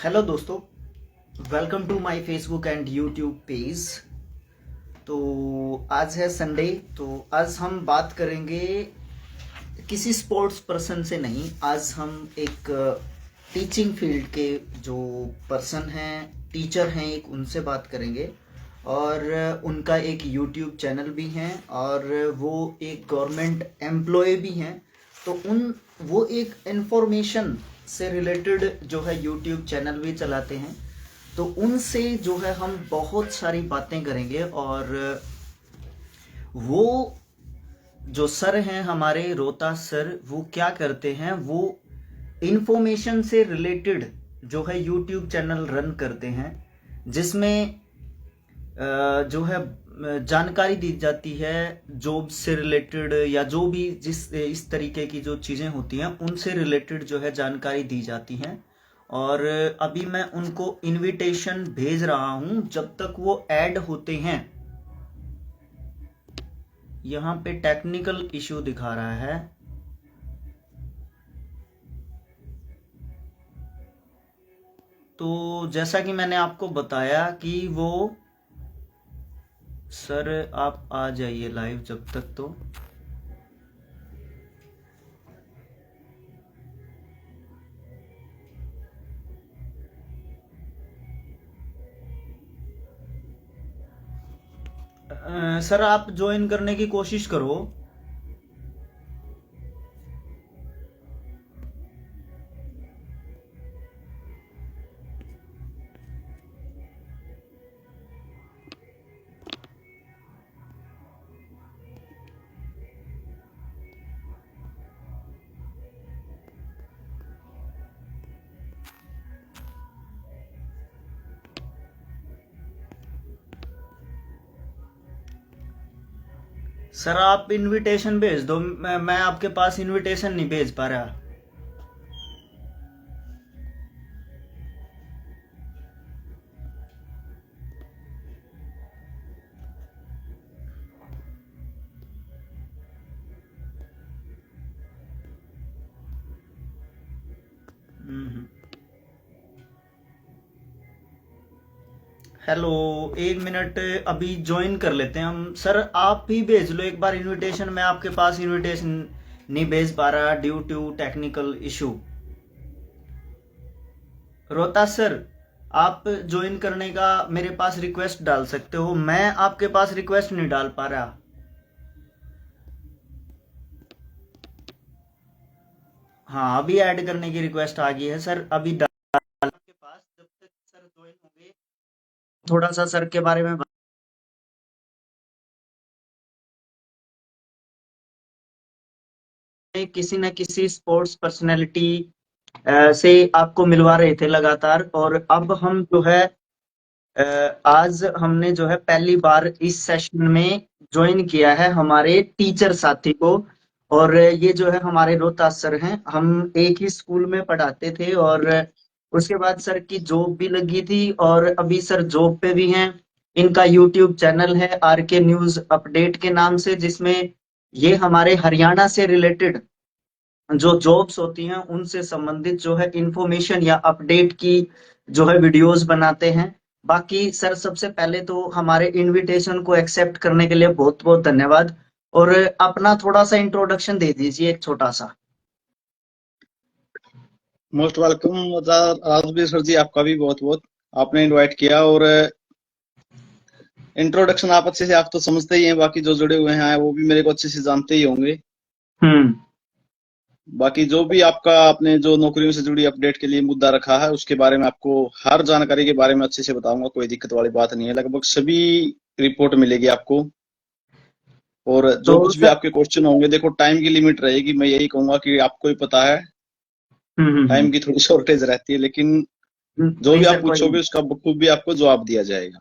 Hello दोस्तों, welcome to my Facebook and YouTube page. तो आज है संडे। तो आज हम बात करेंगे किसी स्पोर्ट्स पर्सन से नहीं। आज हम एक टीचिंग फील्ड के जो पर्सन हैं, टीचर हैं, एक उनसे बात करेंगे। और उनका एक यूट्यूब चैनल भी है और वो एक गवर्नमेंट एम्प्लॉय भी हैं। तो वो एक इंफॉर्मेशन से रिलेटेड जो है यूट्यूब चैनल भी चलाते हैं। तो उनसे जो है हम बहुत सारी बातें करेंगे। और वो जो सर हैं हमारे रोहतास सर, वो क्या करते हैं, वो इंफॉर्मेशन से रिलेटेड जो है यूट्यूब चैनल रन करते हैं, जिसमें जो है जानकारी दी जाती है जॉब से रिलेटेड, या जो भी जिस इस तरीके की जो चीज़ें होती हैं उनसे रिलेटेड जो है जानकारी दी जाती है। और अभी मैं उनको इनविटेशन भेज रहा हूं जब तक वो ऐड होते हैं। यहाँ पे टेक्निकल इश्यू दिखा रहा है। तो जैसा कि मैंने आपको बताया कि वो सर आप आ जाइए लाइव जब तक। तो सर आप ज्वाइन करने की कोशिश करो। सर आप इनविटेशन भेज दो। मैं आपके पास इनविटेशन नहीं भेज पा रहा। हेलो, एक मिनट, अभी ज्वाइन कर लेते हैं हम। सर आप ही भेज लो एक बार इनविटेशन। मैं आपके पास इनविटेशन नहीं भेज पा रहा due to technical issue. Rohtas sir, आप ज्वाइन करने का मेरे पास रिक्वेस्ट डाल सकते हो, मैं आपके पास रिक्वेस्ट नहीं डाल पा रहा। हाँ, अभी ऐड करने की रिक्वेस्ट आ गई है सर, अभी डाल आपके पास। जब तक सर ज्वाइन होंगे, थोड़ा सा सर के बारे में किसी न किसी स्पोर्ट्स पर्सनैलिटी से आपको मिलवा रहे थे लगातार। और अब हम जो है आज हमने जो है पहली बार इस सेशन में ज्वाइन किया है हमारे टीचर साथी को। और ये जो है हमारे रोहतास सर हैं। हम एक ही स्कूल में पढ़ाते थे और उसके बाद सर की जॉब भी लगी थी और अभी सर जॉब पे भी हैं। इनका यूट्यूब चैनल है आर के न्यूज अपडेट के नाम से, जिसमें ये हमारे हरियाणा से रिलेटेड जो जॉब्स होती हैं उनसे संबंधित जो है इंफॉर्मेशन या अपडेट की जो है वीडियोस बनाते हैं। बाकी सर, सबसे पहले तो हमारे इनविटेशन को एक्सेप्ट करने के लिए बहुत बहुत धन्यवाद। और अपना थोड़ा सा इंट्रोडक्शन दे दीजिए, एक छोटा सा। मोस्ट वेलकम राजवीर सर जी, आपका भी बहुत बहुत आपने इनवाइट किया। और इंट्रोडक्शन आप अच्छे से, आप तो समझते ही हैं, बाकी जो जुड़े हुए हैं वो भी मेरे को अच्छे से जानते ही होंगे। हम्म। बाकी जो भी आपका आपने जो नौकरियों से जुड़ी अपडेट के लिए मुद्दा रखा है, उसके बारे में आपको हर जानकारी के बारे में अच्छे से बताऊंगा। कोई दिक्कत वाली बात नहीं है, लगभग सभी रिपोर्ट मिलेगी आपको। और जो तो कुछ भी सर, आपके क्वेश्चन होंगे, देखो टाइम की लिमिट रहेगी। मैं यही कहूंगा कि आपको ही पता है टाइम की थोड़ी शॉर्टेज रहती है, लेकिन जो नहीं भी सर, आप कोई पूछोगे नहीं। उसका बखूबी आपको जवाब दिया जाएगा।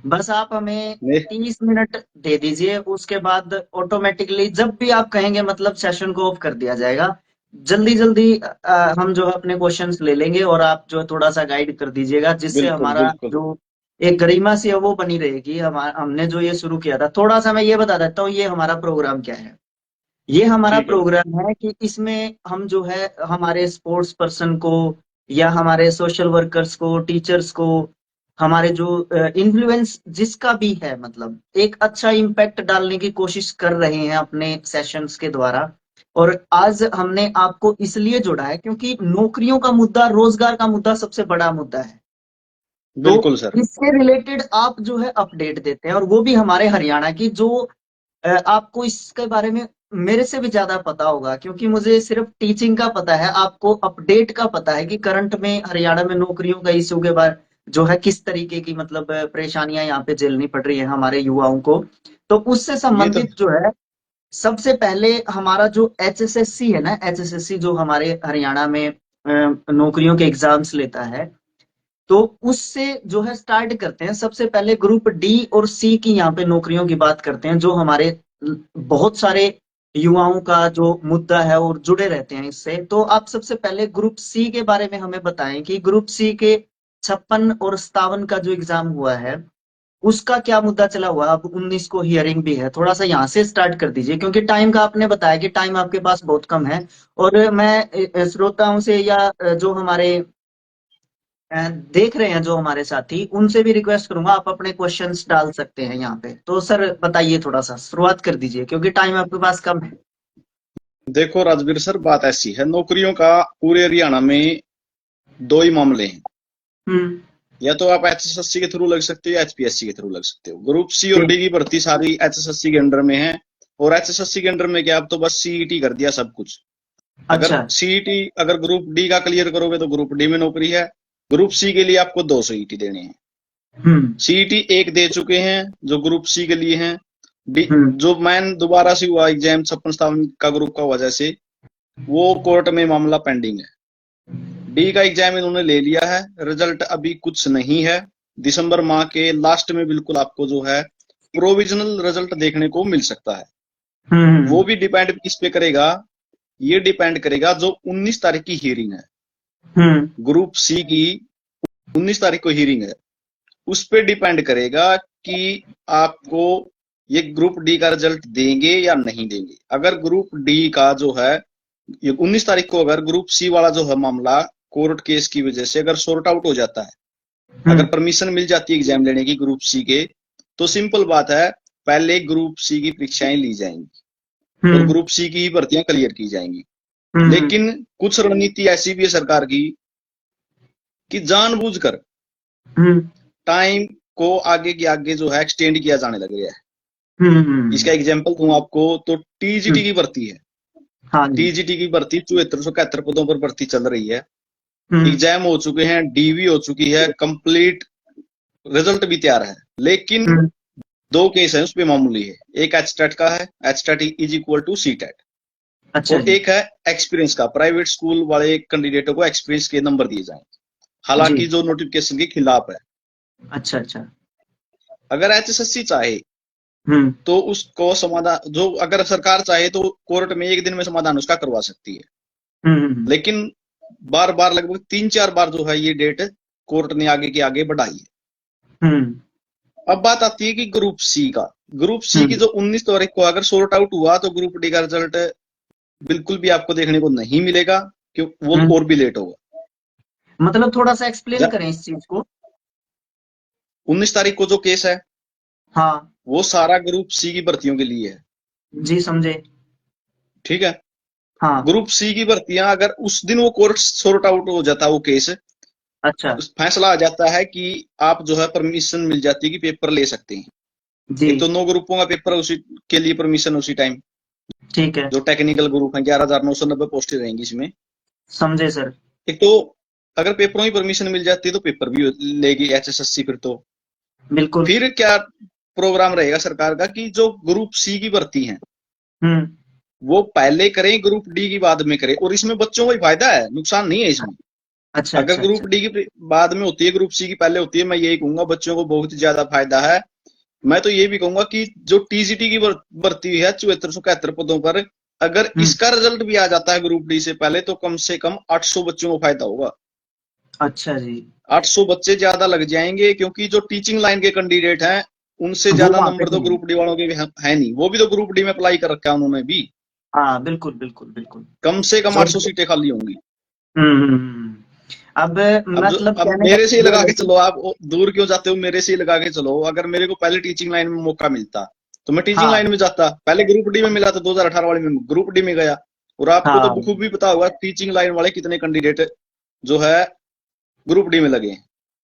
बस आप हमें ने- 30 मिनट दे दीजिए, उसके बाद ऑटोमेटिकली जब भी आप कहेंगे मतलब सेशन को ऑफ कर दिया जाएगा। जल्दी जल्दी हम जो है अपने क्वेश्चंस ले लेंगे और आप जो है थोड़ा सा गाइड कर दीजिएगा, जिससे बिल्कुल हमारा बिल्कुल। जो एक गरिमा सी है वो बनी रहेगी। हमने जो ये शुरू किया था, थोड़ा सा मैं ये बता देता हूँ ये हमारा प्रोग्राम क्या है। ये हमारा ठीक है। प्रोग्राम है कि इसमें हम जो है हमारे स्पोर्ट्स पर्सन को या हमारे सोशल वर्कर्स को, टीचर्स को, हमारे जो इन्फ्लुएंस जिसका भी है, मतलब एक अच्छा इम्पैक्ट डालने की कोशिश कर रहे हैं अपने सेशंस के द्वारा। और आज हमने आपको इसलिए जोड़ा है क्योंकि नौकरियों का मुद्दा, रोजगार का मुद्दा सबसे बड़ा मुद्दा है। तो बिल्कुल सर। इससे रिलेटेड आप जो है अपडेट देते हैं, और वो भी हमारे हरियाणा की, जो आपको इसके बारे में मेरे से भी ज्यादा पता होगा, क्योंकि मुझे सिर्फ टीचिंग का पता है, आपको अपडेट का पता है कि करंट में हरियाणा में नौकरियों का इशू के बारे जो है किस तरीके की मतलब परेशानियां यहाँ पे झेलनी पड़ रही है हमारे युवाओं को। तो उससे ये तो संबंधित जो है, सबसे पहले हमारा जो एचएसएससी है ना, एचएसएससी जो हमारे हरियाणा में नौकरियों के एग्जाम्स लेता है, तो उससे जो है स्टार्ट करते हैं। सबसे पहले ग्रुप डी और सी की यहाँ पे नौकरियों की बात करते हैं, जो हमारे बहुत सारे युवाओं का जो मुद्दा है और जुड़े रहते हैं इससे। तो आप सबसे पहले ग्रुप सी के बारे में हमें बताएं कि ग्रुप सी के 56 और 57 का जो एग्जाम हुआ है, उसका क्या मुद्दा चला हुआ है। अब 19 को हियरिंग भी है, थोड़ा सा यहाँ से स्टार्ट कर दीजिए, क्योंकि टाइम का आपने बताया कि टाइम आपके पास बहुत कम है। और मैं श्रोताओं से या जो हमारे देख रहे हैं, जो हमारे साथी, उनसे भी रिक्वेस्ट करूंगा, आप अपने क्वेश्चंस डाल सकते हैं यहाँ पे। तो सर बताइए, थोड़ा सा शुरुआत कर दीजिए, क्योंकि टाइम आपके पास कम है। देखो राजवीर सर, बात ऐसी है, नौकरियों का पूरे हरियाणा में दो ही मामले हैं। हम्म। या तो आप एचएसएससी के थ्रू लग सकते हो या एचपीएससी के थ्रू लग सकते हो। ग्रुप सी और ठीक। डी की भर्ती सारी एचएसएससी के अंडर में है। और एचएसएससी के अंडर में क्या, अब तो बस सीईटी कर दिया सब कुछ। अगर अच्छा। सीईटी अगर ग्रुप डी का क्लियर करोगे तो ग्रुप डी में नौकरी है। ग्रुप सी के लिए आपको 2 सीईटी देने हैं। हम्म। सीईटी एक दे चुके हैं जो ग्रुप सी के लिए हैं। डी हम्म। जो मैन दोबारा से हुआ एग्जाम 56 का ग्रुप का वजह से, वो कोर्ट में मामला पेंडिंग है। डी का एग्जाम इन्होंने ले लिया है, रिजल्ट अभी कुछ नहीं है। दिसंबर माह के लास्ट में बिल्कुल आपको जो है प्रोविजनल रिजल्ट देखने को मिल सकता है। वो हम्म। भी डिपेंड किस पे करेगा, ये डिपेंड करेगा जो 19 तारीख की हियरिंग है हम्म। ग्रुप सी की। 19 तारीख को हियरिंग है, उस पे डिपेंड करेगा कि आपको ये ग्रुप डी का रिजल्ट देंगे या नहीं देंगे। अगर ग्रुप डी का जो है, ये 19 तारीख को अगर ग्रुप सी वाला जो है मामला कोर्ट केस की वजह से अगर सॉर्ट आउट हो जाता है, अगर हम्म। परमिशन मिल जाती है एग्जाम लेने की ग्रुप सी के, तो सिंपल बात है, पहले ग्रुप सी की परीक्षाएं ली जाएंगी और हम्म। ग्रुप सी की ही भर्तियां क्लियर की जाएंगी। हम्म। लेकिन कुछ रणनीति ऐसी भी है सरकार की कि जानबूझकर हम्म। टाइम को आगे के आगे जो है एक्सटेंड किया जाने लग गया है। हम्म। इसका एग्जाम्पल दूं आपको तो टीजीटी हम्म। की भर्ती है। हाँ जी। टीजीटी की भर्ती 7471 पदों पर भर्ती चल रही है। हम्म। एग्जाम हो चुके हैं, डीवी हो चुकी है कंप्लीट, रिजल्ट भी तैयार है। लेकिन हम्म। दो केस है उस पे मामूली है। एक एचटेट का है, HTET is equal to CTET. अच्छा और जी। एक है एक्सपीरियंस का, प्राइवेट स्कूल वाले कैंडिडेटों को एक्सपीरियंस के नंबर दिए जाए, जी। हालांकि जो नोटिफिकेशन के खिलाफ है। अच्छा अच्छा। अगर एचएसएससी चाहे हम्म। तो उसको समाधान, जो अगर सरकार चाहे तो कोर्ट में एक दिन में समाधान उसका करवा सकती है। हम्म। लेकिन बार बार, लगभग 3-4 बार जो है ये डेट कोर्ट ने आगे के आगे बढ़ाई है। हम्म। अब बात आती है कि ग्रुप सी का। ग्रुप सी की हम्म। जो 19 तारीख को अगर सॉर्ट आउट हुआ तो ग्रुप डी का रिजल्ट बिल्कुल भी आपको देखने को नहीं मिलेगा, क्यों वो हम्म। और भी लेट होगा। मतलब थोड़ा सा एक्सप्लेन करें इस चीज को। 19 तारीख को जो केस है हाँ। वो सारा ग्रुप सी की भर्तियों के लिए है। जी समझे। ठीक है। हाँ। ग्रुप सी की भर्तियां अगर उस दिन वो कोर्ट सॉर्ट आउट हो जाता, वो केस अच्छा। फैसला आ जाता है कि आप जो है परमिशन मिल जाती है कि पेपर ले सकते हैं। जी। एक तो 9 ग्रुपों का पेपर उसी के लिए परमिशन उसी टाइम, ठीक है। जो टेक्निकल ग्रुप है, 11,990 पोस्टें रहेंगी इसमें। समझे सर। एक तो अगर पेपरों की परमिशन मिल जाती है तो पेपर भी लेगी एचएसएससी। बिल्कुल। फिर क्या प्रोग्राम रहेगा सरकार का कि जो ग्रुप सी की भर्ती है हम्म। वो पहले करें, ग्रुप डी की बाद में करें। और इसमें बच्चों को ही फायदा है, नुकसान नहीं है इसमें। अच्छा अगर अच्छा ग्रुप अच्छा। डी की बाद में होती है, ग्रुप सी की पहले होती है, मैं यही कहूंगा बच्चों को बहुत ज्यादा फायदा है। मैं तो ये भी कहूंगा कि जो टीजीटी की भर्ती हुई है 7471 पदों पर, अगर हम्म। इसका रिजल्ट भी आ जाता है ग्रुप डी से पहले तो कम से कम 800 बच्चों को फायदा होगा। अच्छा जी। 800 बच्चे ज्यादा लग जाएंगे, क्योंकि जो टीचिंग लाइन के कैंडिडेट हैं उनसे वो ज्यादा वहां पे नंबर तो नहीं है। ग्रुप डी वालों के है नहीं। वो भी तो ग्रुप डी में अप्लाई कर रखा है उन्होंने भी। हाँ बिल्कुल बिल्कुल बिल्कुल। कम से कम समझ 800 गए। सीटें खाली होंगी। हम्म। अब अब मतलब अब कहने का मेरे से ही ये लगा है के कि चलो, आप दूर क्यों जाते हो, मेरे से ही लगा के चलो। अगर मेरे को पहले टीचिंग लाइन में मौका मिलता तो मैं टीचिंग हाँ लाइन में जाता। पहले ग्रुप डी में मिला था, 2018 वाले में ग्रुप डी में गया। और आपको तो हाँ बखूबी पता होगा टीचिंग लाइन वाले कितने कैंडिडेट जो है ग्रुप डी में लगे हैं।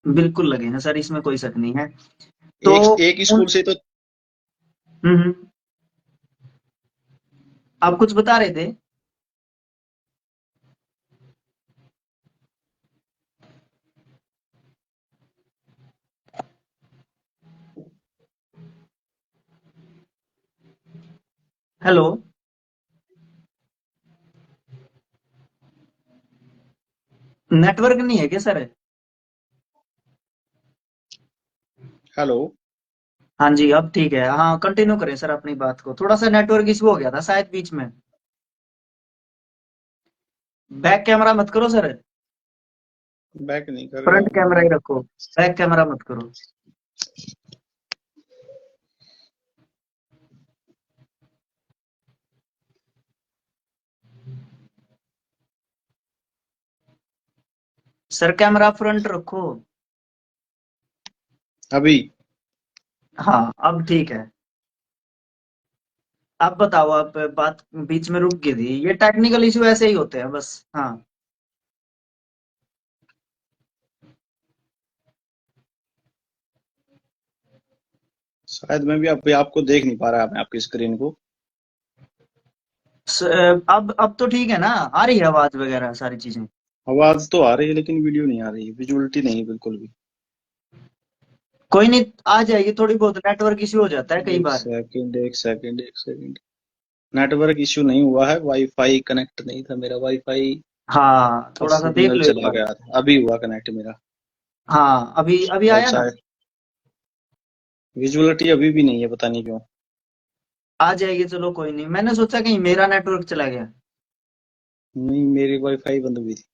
बिल्कुल लगे हैं सर, इसमें कोई शक नहीं है। तो एक एक उन स्कूल से तो। हम्म, आप कुछ बता रहे थे। हेलो। नेटवर्क नहीं है क्या सर? हेलो। हाँ जी, अब ठीक है। हाँ, कंटिन्यू करें सर अपनी बात को। थोड़ा सा नेटवर्क इशू हो गया था शायद बीच में। बैक कैमरा मत करो सर, बैक नहीं कर रहा फ्रंट हूँ कैमरा मैं। ही रखो। बैक कैमरा मत करो। सर कैमरा फ्रंट रखो। अभी। हाँ, अब ठीक है। आप बताओ, आप बात बीच में रुक गई थी। ये टेक्निकल इशू ऐसे ही होते हैं बस। हाँ। शायद मैं भी अभी आपको देख नहीं पा रहा, मैं आपकी स्क्रीन को। अब तो ठीक है ना? आ रही है आवाज वगैरह सारी चीजें? आवाज तो आ रही है लेकिन वीडियो नहीं आ रही है, विजुअलिटी नहीं है बिल्कुल भी। कोई नहीं, आ जाएगी। थोड़ी बहुत नेटवर्क इशू हो जाता है कई एक बार। सेकंड, एक सेकंड, एक सेकंड। नेटवर्क इश्यू नहीं हुआ है, वाईफाई कनेक्ट नहीं था मेरा, वाईफाई हाँ, का थोड़ा सा देख सिग्नल लो एक चला बार। गया था, अभी हुआ कनेक्ट मेरा। हाँ, अभी अभी अब आया ना? शायद विजुअलिटी अभी भी नहीं है, पता नहीं क्यों। आ जाएगी, चलो कोई नहीं। मैंने सोचा कहीं मेरा नेटवर्क चला गया। नहीं, मेरी वाईफाई बंद हुई थी।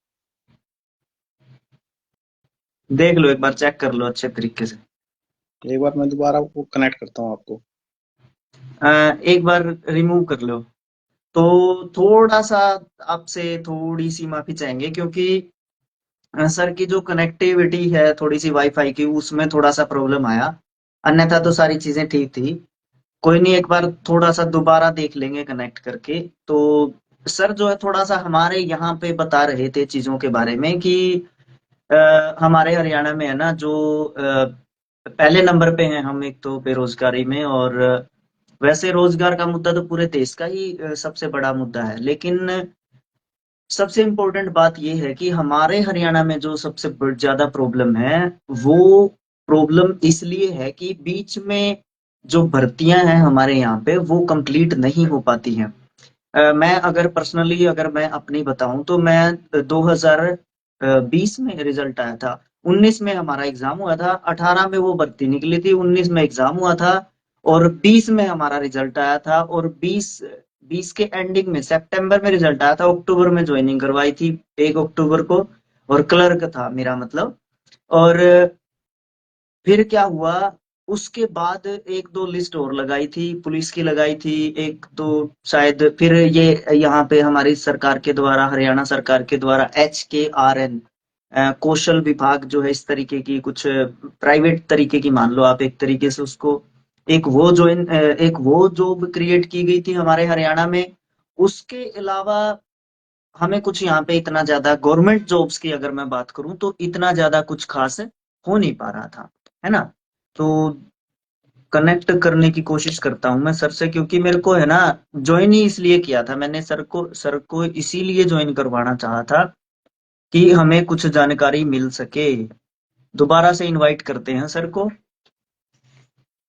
देख लो एक बार, चेक कर लो अच्छे तरीके से। एक बार मैं दोबारा वो कनेक्ट करता हूँ आपको। एक बार रिमूव कर लो। तो थोड़ा सा आपसे थोड़ी सी माफी चाहेंगे, क्योंकि सर की जो कनेक्टिविटी है थोड़ी सी वाईफाई की, उसमें थोड़ा सा प्रॉब्लम आया। अन्यथा तो सारी चीजें ठीक थी। कोई नहीं, एक बार थोड़ा सा दोबारा देख लेंगे कनेक्ट करके। तो सर जो है थोड़ा सा हमारे यहाँ पे बता रहे थे चीजों के बारे में कि हमारे हरियाणा में है ना, जो पहले नंबर पे हैं हम एक तो बेरोजगारी में। और वैसे रोजगार का मुद्दा तो पूरे देश का ही सबसे बड़ा मुद्दा है, लेकिन सबसे इम्पोर्टेंट बात यह है कि हमारे हरियाणा में जो सबसे ज्यादा प्रॉब्लम है, वो प्रॉब्लम इसलिए है कि बीच में जो भर्तियां हैं हमारे यहाँ पे वो कंप्लीट नहीं हो पाती हैं। मैं अगर पर्सनली अगर मैं अपनी बताऊं तो मैं 2020 में रिजल्ट आया था। 19 में हमारा एग्जाम हुआ था, 18 में वो भर्ती निकली थी, 19 में एग्जाम हुआ था। और 20 में हमारा रिजल्ट आया था। और 20 20 के एंडिंग में सितंबर में रिजल्ट आया था। अक्टूबर में ज्वाइनिंग करवाई थी, 1 अक्टूबर को। और क्लर्क था मेरा मतलब। और फिर क्या हुआ, उसके बाद एक दो लिस्ट और लगाई थी, पुलिस की लगाई थी एक दो शायद। फिर ये यहाँ पे हमारी सरकार के द्वारा, हरियाणा सरकार के द्वारा HKRN कौशल विभाग जो है, इस तरीके की कुछ प्राइवेट तरीके की मान लो आप एक तरीके से उसको। एक वो जॉब क्रिएट की गई थी हमारे हरियाणा में। उसके अलावा हमें कुछ यहाँ पे इतना ज्यादा गवर्नमेंट जॉब्स की अगर मैं बात करूं तो इतना ज्यादा कुछ खास हो नहीं पा रहा था, है ना? तो कनेक्ट करने की कोशिश करता हूँ मैं सर से, क्योंकि मेरे को है ना, ज्वाइन ही इसलिए किया था मैंने सर को इसीलिए ज्वाइन करवाना चाहा था कि हमें कुछ जानकारी मिल सके। दोबारा से इनवाइट करते हैं सर को।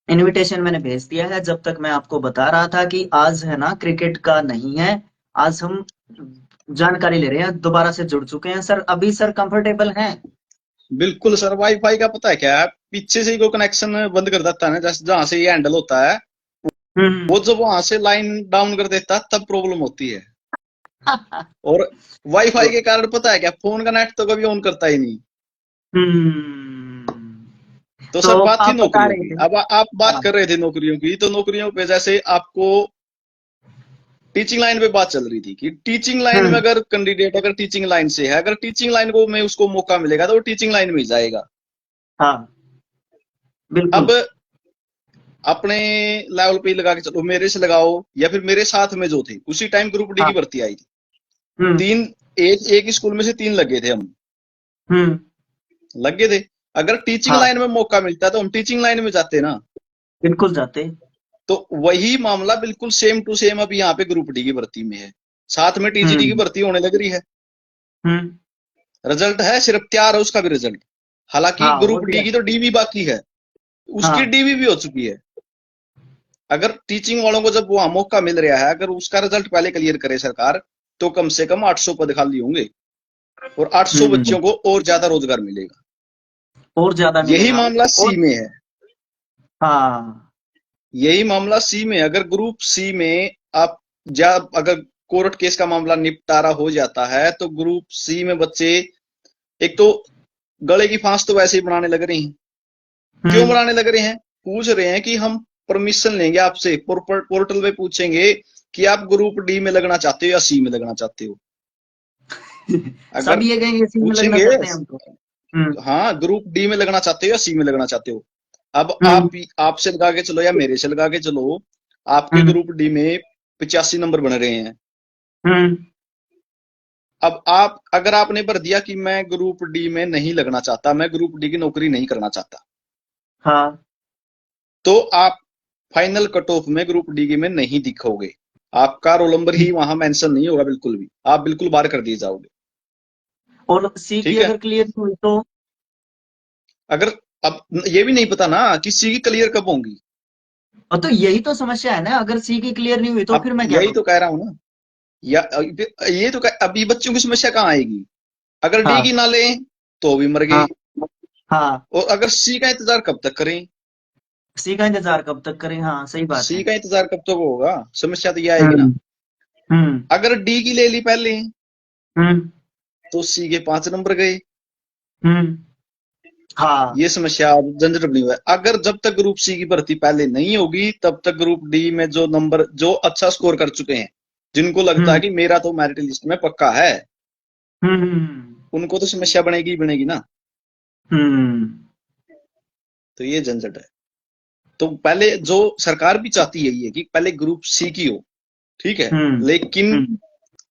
इनविटेशन मैंने भेज दिया है। जब तक मैं आपको बता रहा था कि आज है ना क्रिकेट का नहीं है, आज हम जानकारी ले रहे हैं। दोबारा से जुड़ चुके हैं सर, अभी सर कंफर्टेबल हैं? बिल्कुल सर, वाईफाई का पता है क्या है, पीछे से ही को कनेक्शन बंद कर देता है ना, जैसे जहां से ये हैंडल होता है, वो हम्म। जब वहां से लाइन डाउन कर देता है तब प्रॉब्लम होती है। और वाईफाई तो के कारण पता है क्या, फोन का नेट तो कभी ऑन करता ही नहीं। हम्म, तो तो सर बात थी आप बता नौकरियों रहे की, थे। अब आप बात हाँ। कर रहे थे नौकरियों की, तो नौकरियों पे जैसे आपको टीचिंग लाइन पे बात चल रही थी कि टीचिंग लाइन में अगर कैंडिडेट अगर टीचिंग लाइन से है, अगर टीचिंग लाइन को में उसको मौका मिलेगा तो वो टीचिंग लाइन में ही जाएगा। हाँ बिल्कुल। अब अपने लेवल पे ही लगा के चलो, मेरे से लगाओ या फिर मेरे साथ में जो थे उसी टाइम ग्रुप डी हाँ। की भर्ती आई थी। हम्म। तीन, एक स्कूल में से 3 लगे थे हम, हम्म। लगे थे। अगर टीचिंग हाँ लाइन में मौका मिलता तो हम टीचिंग लाइन में जाते ना। बिल्कुल जाते। तो वही मामला बिल्कुल सेम टू सेम अब यहाँ पे ग्रुप डी की भर्ती में है। साथ में टीजीटी की हम्म। भर्ती होने लग रही है। हम्म। रिजल्ट है, सिर्फ तैयार है उसका भी रिजल्ट। हालांकि हाँ वो ग्रुप डी दिया। की तो डीवी बाकी है, उसकी हाँ। डीवी भी हो चुकी है। अगर टीचिंग वालों को जब वहां मौका मिल रहा है, अगर उसका रिजल्ट पहले क्लियर करे सरकार, तो कम से कम 800 पद खाली होंगे और 800 हम्म। बच्चों को और ज्यादा रोजगार मिलेगा। और ज्यादा यही मिलेगा। मामला सी और में है। हाँ। यही मामला सी में, अगर ग्रुप सी में आप जब अगर कोर्ट केस का मामला निपटारा हो जाता है तो ग्रुप सी में बच्चे, एक तो गले की फांस तो वैसे ही बनाने लग रहे हैं। क्यों हम्म। बनाने लग रहे हैं? पूछ रहे हैं कि हम परमिशन लेंगे आपसे, पोर्टल पे पूछेंगे कि आप ग्रुप डी में लगना चाहते हो या सी में लगना चाहते हो। सब अगर ये कहेंगे सी में लगना पूछेंगे, चाहते हैं हम तो। हम्म। हाँ ग्रुप डी में लगना चाहते हो या सी में लगना चाहते हो। अब हम्म। आपसे लगा के चलो या मेरे से लगा के चलो, आपके हम्म। ग्रुप डी में 85 नंबर बन रहे हैं। हम्म। अब आप अगर आपने भर दिया कि मैं ग्रुप डी में नहीं लगना चाहता, मैं ग्रुप डी की नौकरी नहीं करना चाहता, हाँ। तो आप फाइनल कट ऑफ में ग्रुप डी में नहीं दिखोगे। आपका रोल नंबर ही वहां मेंशन नहीं होगा बिल्कुल भी, आप बिल्कुल बाहर कर दिए जाओगे। और सी की ठीक है। अगर क्लियर नहीं हुई तो? अगर अब ये भी नहीं पता ना कि सी की क्लियर कब होंगी। और तो यही तो समस्या है ना, अगर सी की क्लियर नहीं हुई तो अब फिर मैं क्या यही करूँ? तो कह रहा हूं ना, या ये तो अभी बच्चों की समस्या कहाँ आएगी? अगर डी हाँ। की ना लें तो भी मर हाँ। गए, हाँ। और अगर सी का इंतजार कब तक करें? सी का इंतजार कब तक करें, हाँ सही बात सी है। का इंतजार कब तक होगा? समस्या तो ये आएगी ना। हम्म। हम्म। अगर डी की ले ली पहले हम्म। तो सी के 5 नंबर गए। हम्म। हाँ। ये समस्या अब झंझट बनी हुआ है। अगर जब तक ग्रुप सी की भर्ती पहले नहीं होगी तब तक ग्रुप डी में जो नंबर जो अच्छा स्कोर कर चुके हैं, जिनको लगता है हम्म। कि मेरा तो मेरिट लिस्ट में पक्का है, हम्म। उनको तो समस्या बनेगी ही बनेगी ना। हम्म। तो ये झंझट है। तो पहले जो सरकार भी चाहती है ये कि पहले ग्रुप सी की हो, ठीक है, हम्म। लेकिन हम्म।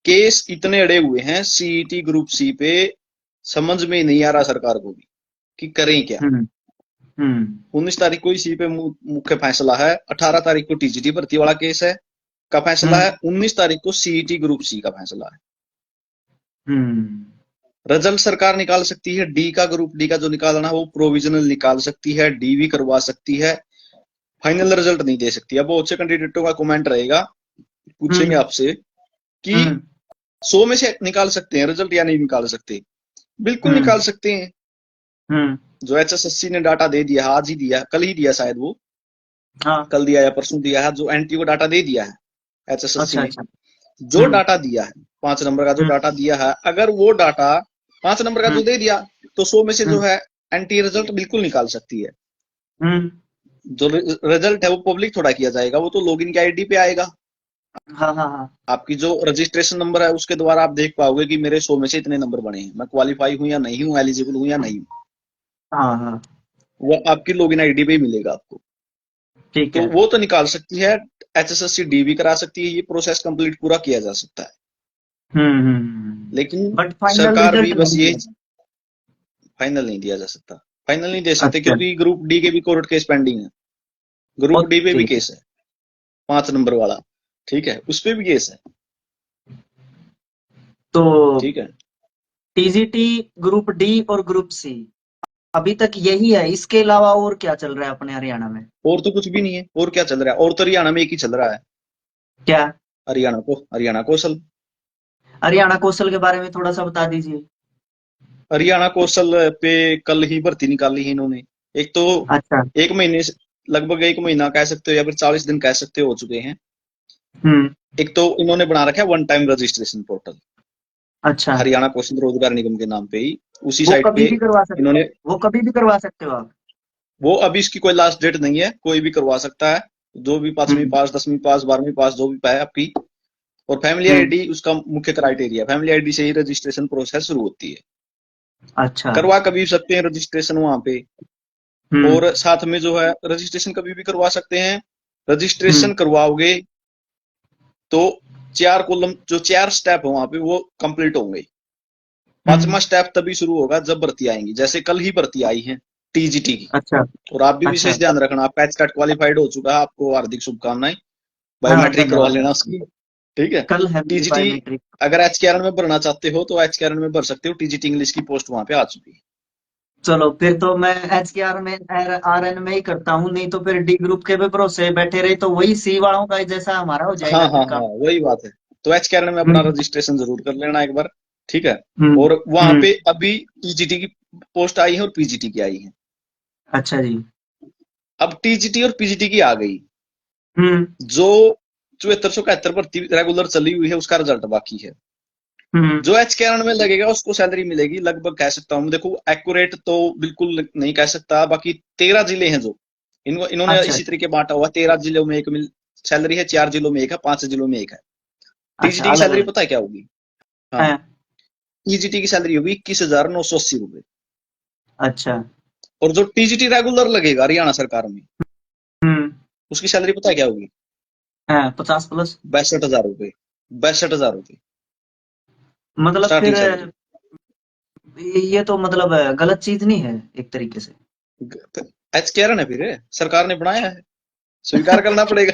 केस इतने अड़े हुए हैं सीईटी ग्रुप सी पे, समझ में नहीं आ रहा सरकार को भी कि करें क्या। हम्म। हम्म। 19 तारीख को इसी पे मुख्य फैसला है, 18 तारीख को टीजीटी भर्ती वाला केस है का फैसला है, हम्म। 19 तारीख को सीईटी ग्रुप सी का फैसला है। हम्म। रिजल्ट सरकार निकाल सकती है, डी का ग्रुप डी का जो निकालना है वो प्रोविजनल निकाल सकती है, डी भी करवा सकती है, फाइनल रिजल्ट नहीं दे सकती। अब बहुत से कैंडिडेटों का कमेंट रहेगा, पूछेंगे हम्म। आपसे कि हम्म। 100 में से निकाल सकते हैं रिजल्ट या नहीं निकाल सकते? बिल्कुल हम्म। निकाल सकते हैं। हम्म। जो एचएसएससी ने डाटा दे दिया, आज ही दिया, कल ही दिया शायद, वो हाँ। कल दिया या परसों दिया है, जो एनटीओ डाटा दे दिया है एचएसएससी अच्छा ने, अच्छा। जो हम्म। डाटा दिया है 5 नंबर का जो हम्म। डाटा दिया है, अगर वो डाटा 5 नंबर का जो हम्म। दे दिया तो 100 में से जो हम्म। है एंटी रिजल्ट बिल्कुल निकाल सकती है। हम्म। जो रिजल्ट है वो पब्लिक थोड़ा किया जाएगा, वो तो लॉगिन की आईडी पे आएगा। हाँ हाँ हाँ। आपकी जो रजिस्ट्रेशन नंबर है उसके द्वारा आप देख पाओगे कि मेरे 100 में से इतने नंबर बने हैं, मैं क्वालिफाई हूं या नहीं हूं, एलिजिबल हूं या नहीं हूं। हाँ हाँ। वो आपकी लॉगिन आईडी पे ही मिलेगा आपको। ठीक तो है। वो तो निकाल सकती है, एचएसएससी डी भी करा सकती है, ये प्रोसेस कंप्लीट पूरा किया जा सकता है। लेकिन बट फाइनल सरकार भी रिजल्ट बस नहीं ये, है। फाइनल नहीं दिया जा सकता, फाइनल नहीं दे सकते अच्छा। क्योंकि ग्रुप डी के भी कोर्ट केस पेंडिंग है। ग्रुप डी पे ओके। भी केस है, 5 नंबर वाला, ठीक है, उस पे भी केस है। तो ठीक है। टीजीटी ग्रुप डी और ग्रुप सी अभी तक यही है, इसके अलावा और क्या चल रहा है अपने हरियाणा में? और तो कुछ भी नहीं है, और क्या चल रहा है? और तो हरियाणा में एक ही चल रहा है, क्या? हरियाणा कौशल। हरियाणा कौशल के बारे में थोड़ा सा बता दीजिए। हरियाणा कौशल पे कल ही भर्ती निकाली है इन्होंने। एक तो अच्छा। एक महीने से, लगभग एक महीना कह सकते हो या फिर 40 दिन कह सकते हो चुके हैं। हम्म। एक तो इन्होंने बना रखा है वन टाइम रजिस्ट्रेशन पोर्टल, अच्छा। हरियाणा कौशल रोजगार निगम के नाम पे ही, उसी वो साइट कभी पे भी करवा सकते इन्होंने, वो कभी भी करवा सकते हो आप? वो अभी इसकी कोई लास्ट डेट नहीं है, कोई भी करवा सकता है। जो भी 5वीं हम्म। पास, 10वीं पास, 12वीं पास जो भी है आपकी, और फैमिली हम्म। आईडी उसका मुख्य क्राइटेरिया, फैमिली आईडी से ही रजिस्ट्रेशन प्रोसेस शुरू होती है। अच्छा। करवा कभी भी सकते हैं रजिस्ट्रेशन वहां पे, हम्म। और साथ में जो है रजिस्ट्रेशन कभी भी करवा सकते हैं। हम्म। रजिस्ट्रेशन करवाओगे तो 4 कॉलम जो 4 स्टेप है वहां पे वो कंप्लीट होंगे। हम्म। 5वां स्टेप तभी शुरू होगा जब भर्ती आएंगी, जैसे कल ही भर्ती आई है टीजीटी की। अच्छा। और आप भी अच्छा। विशेष ध्यान रखना, आपका एचकैट क्वालिफाइड हो चुका है, आपको हार्दिक शुभकामनाएं। हाँ, बायोमेट्रिक करवा धन्यवाद। लेना उसकी, ठीक है। कल है मेरी टीजीटी बायोमेट्रिक। अगर एचकेआरएन में भरना चाहते हो तो एचकेआरएन में भर सकते हो, टीजीटी इंग्लिश की पोस्ट वहां पे आ चुकी है। चलो फिर तो मैं HKR में RN में ही करता हूँ, नहीं तो फिर डी ग्रुप के भी भरोसे बैठे रहे तो वही सी वालों का जैसा हमारा हो हाँ जाएगा हाँ फिर हाँ, काम। वही बात है। तो एचकेआरएन में अपना हम्म। रजिस्ट्रेशन जरूर कर लेना एक बार, ठीक है। हम्म। और वहां हम्म। पे अभी टीजीटी की पोस्ट आई है और पीजीटी की आई है। अच्छा जी। अब टीजीटी और पीजीटी की आ गई। हम्म। जो 7471 भर्ती रेगुलर चली हुई है उसका रिजल्ट बाकी है। हम्म। जो एचकेआरएन में लगेगा उसको सैलरी मिलेगी लगभग, कह सकता हूँ देखो एक्यूरेट तो बिल्कुल नहीं कह सकता, बाकी 13 जिले हैं जो इनको इन्होंने अच्छा। इसी तरीके बांटा हुआ, 13 जिलों में एक मिल सैलरी है, 4 जिलों में एक है, 5 जिलों में एक है। अच्छा, टीजीटी की अलग सैलरी अलग पता है क्या होगी? हाँ, है। ईजीटी की सैलरी होगी 21,980 रुपए। अच्छा। और जो टीजीटी रेगुलर लगेगा हरियाणा सरकार में, हम्म। उसकी सैलरी पता है क्या होगी? है 50+। 62,000 रुपए, 62,000 रुपए मतलब फिर स्टार्टिंग सैलरी। ये तो मतलब गलत चीज नहीं है एक तरीके से। एचकेआरएन है फिर, सरकार ने बनाया है, स्वीकार करना पड़ेगा।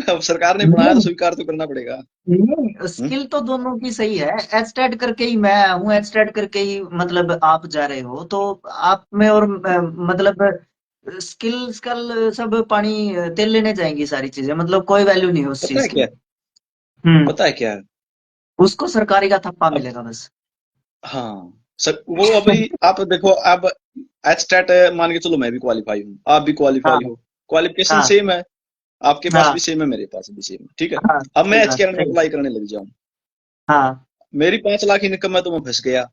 अब सरकार ने बनाया तो नहीं स्वीकार तो करना पड़ेगा। नहीं, हम्म? स्किल तो दोनों की सही है। एचटेट करके ही मैं हूँ, एचटेट करके ही मतलब आप जा रहे हो तो आप में और मतलब स्किल स्किल सब पानी तेल लेने जाएंगी सारी चीजें, मतलब कोई वैल्यू नहीं है उस पता चीज है की। क्या, हम्म। पता है क्या है? उसको सरकारी का थप्पा अब मिलेगा बस। हाँ सर, वो अभी आप देखो, अब एचटेट मान के चलो मैं भी क्वालिफाई हूँ, आप भी हाँ। क्वालिफाई हो, क्वालिफिकेशन हाँ। सेम है, आपके पास भी हाँ। सेम है, मेरे पास भी सेम है, ठीक है। हाँ, अब सही मैं बात, एचकेआरएन में सही। अप्लाई करने लग जाऊँ, हाँ। मेरी 5 लाख इनकम है तो मैं फंस गया।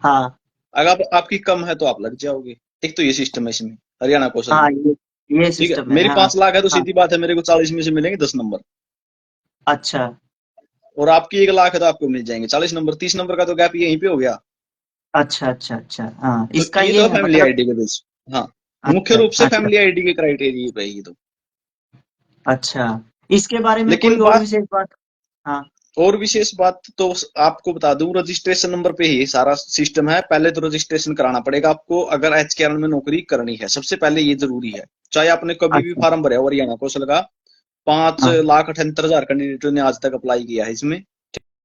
हाँ। अगर आपकी कम है तो आप लग जाओगे। एक तो ये सिस्टम है इसमें, हरियाणा कौशल हाँ, में, ये ठीक है। सिस्टम है। मेरी हाँ। 5 लाख है तो हाँ। सीधी बात है मेरे को 40 में से मिलेंगे 10 नंबर। अच्छा। और आपकी 1 लाख है तो आपको मिल जाएंगे 40 नंबर, 30 नंबर का तो गैप यहीं पे हो गया। अच्छा। अच्छा। अच्छा। हाँ, तो इसका ये ये तो है फैमिली मतलब। आईडी के बेस, हाँ, मुख्य अच्छा। रूप से अच्छा। फैमिली आईडी के क्राइटेरिया पे है ये तो। अच्छा, इसके बारे में कोई लेकिन और बात, विशेष बात? हाँ। और विशेष बात तो आपको बता दूं, रजिस्ट्रेशन नंबर पे ही सारा सिस्टम है। पहले तो रजिस्ट्रेशन कराना पड़ेगा आपको अगर एचकेआरएन में नौकरी करनी है, सबसे पहले ये जरूरी है। चाहे आपने कभी भी अच्छा। फॉर्म भरा हो हरियाणा कौशल का, पांच हाँ। लाख अठहत्तर हजार कैंडिडेटों ने आज तक अप्लाई किया है इसमें,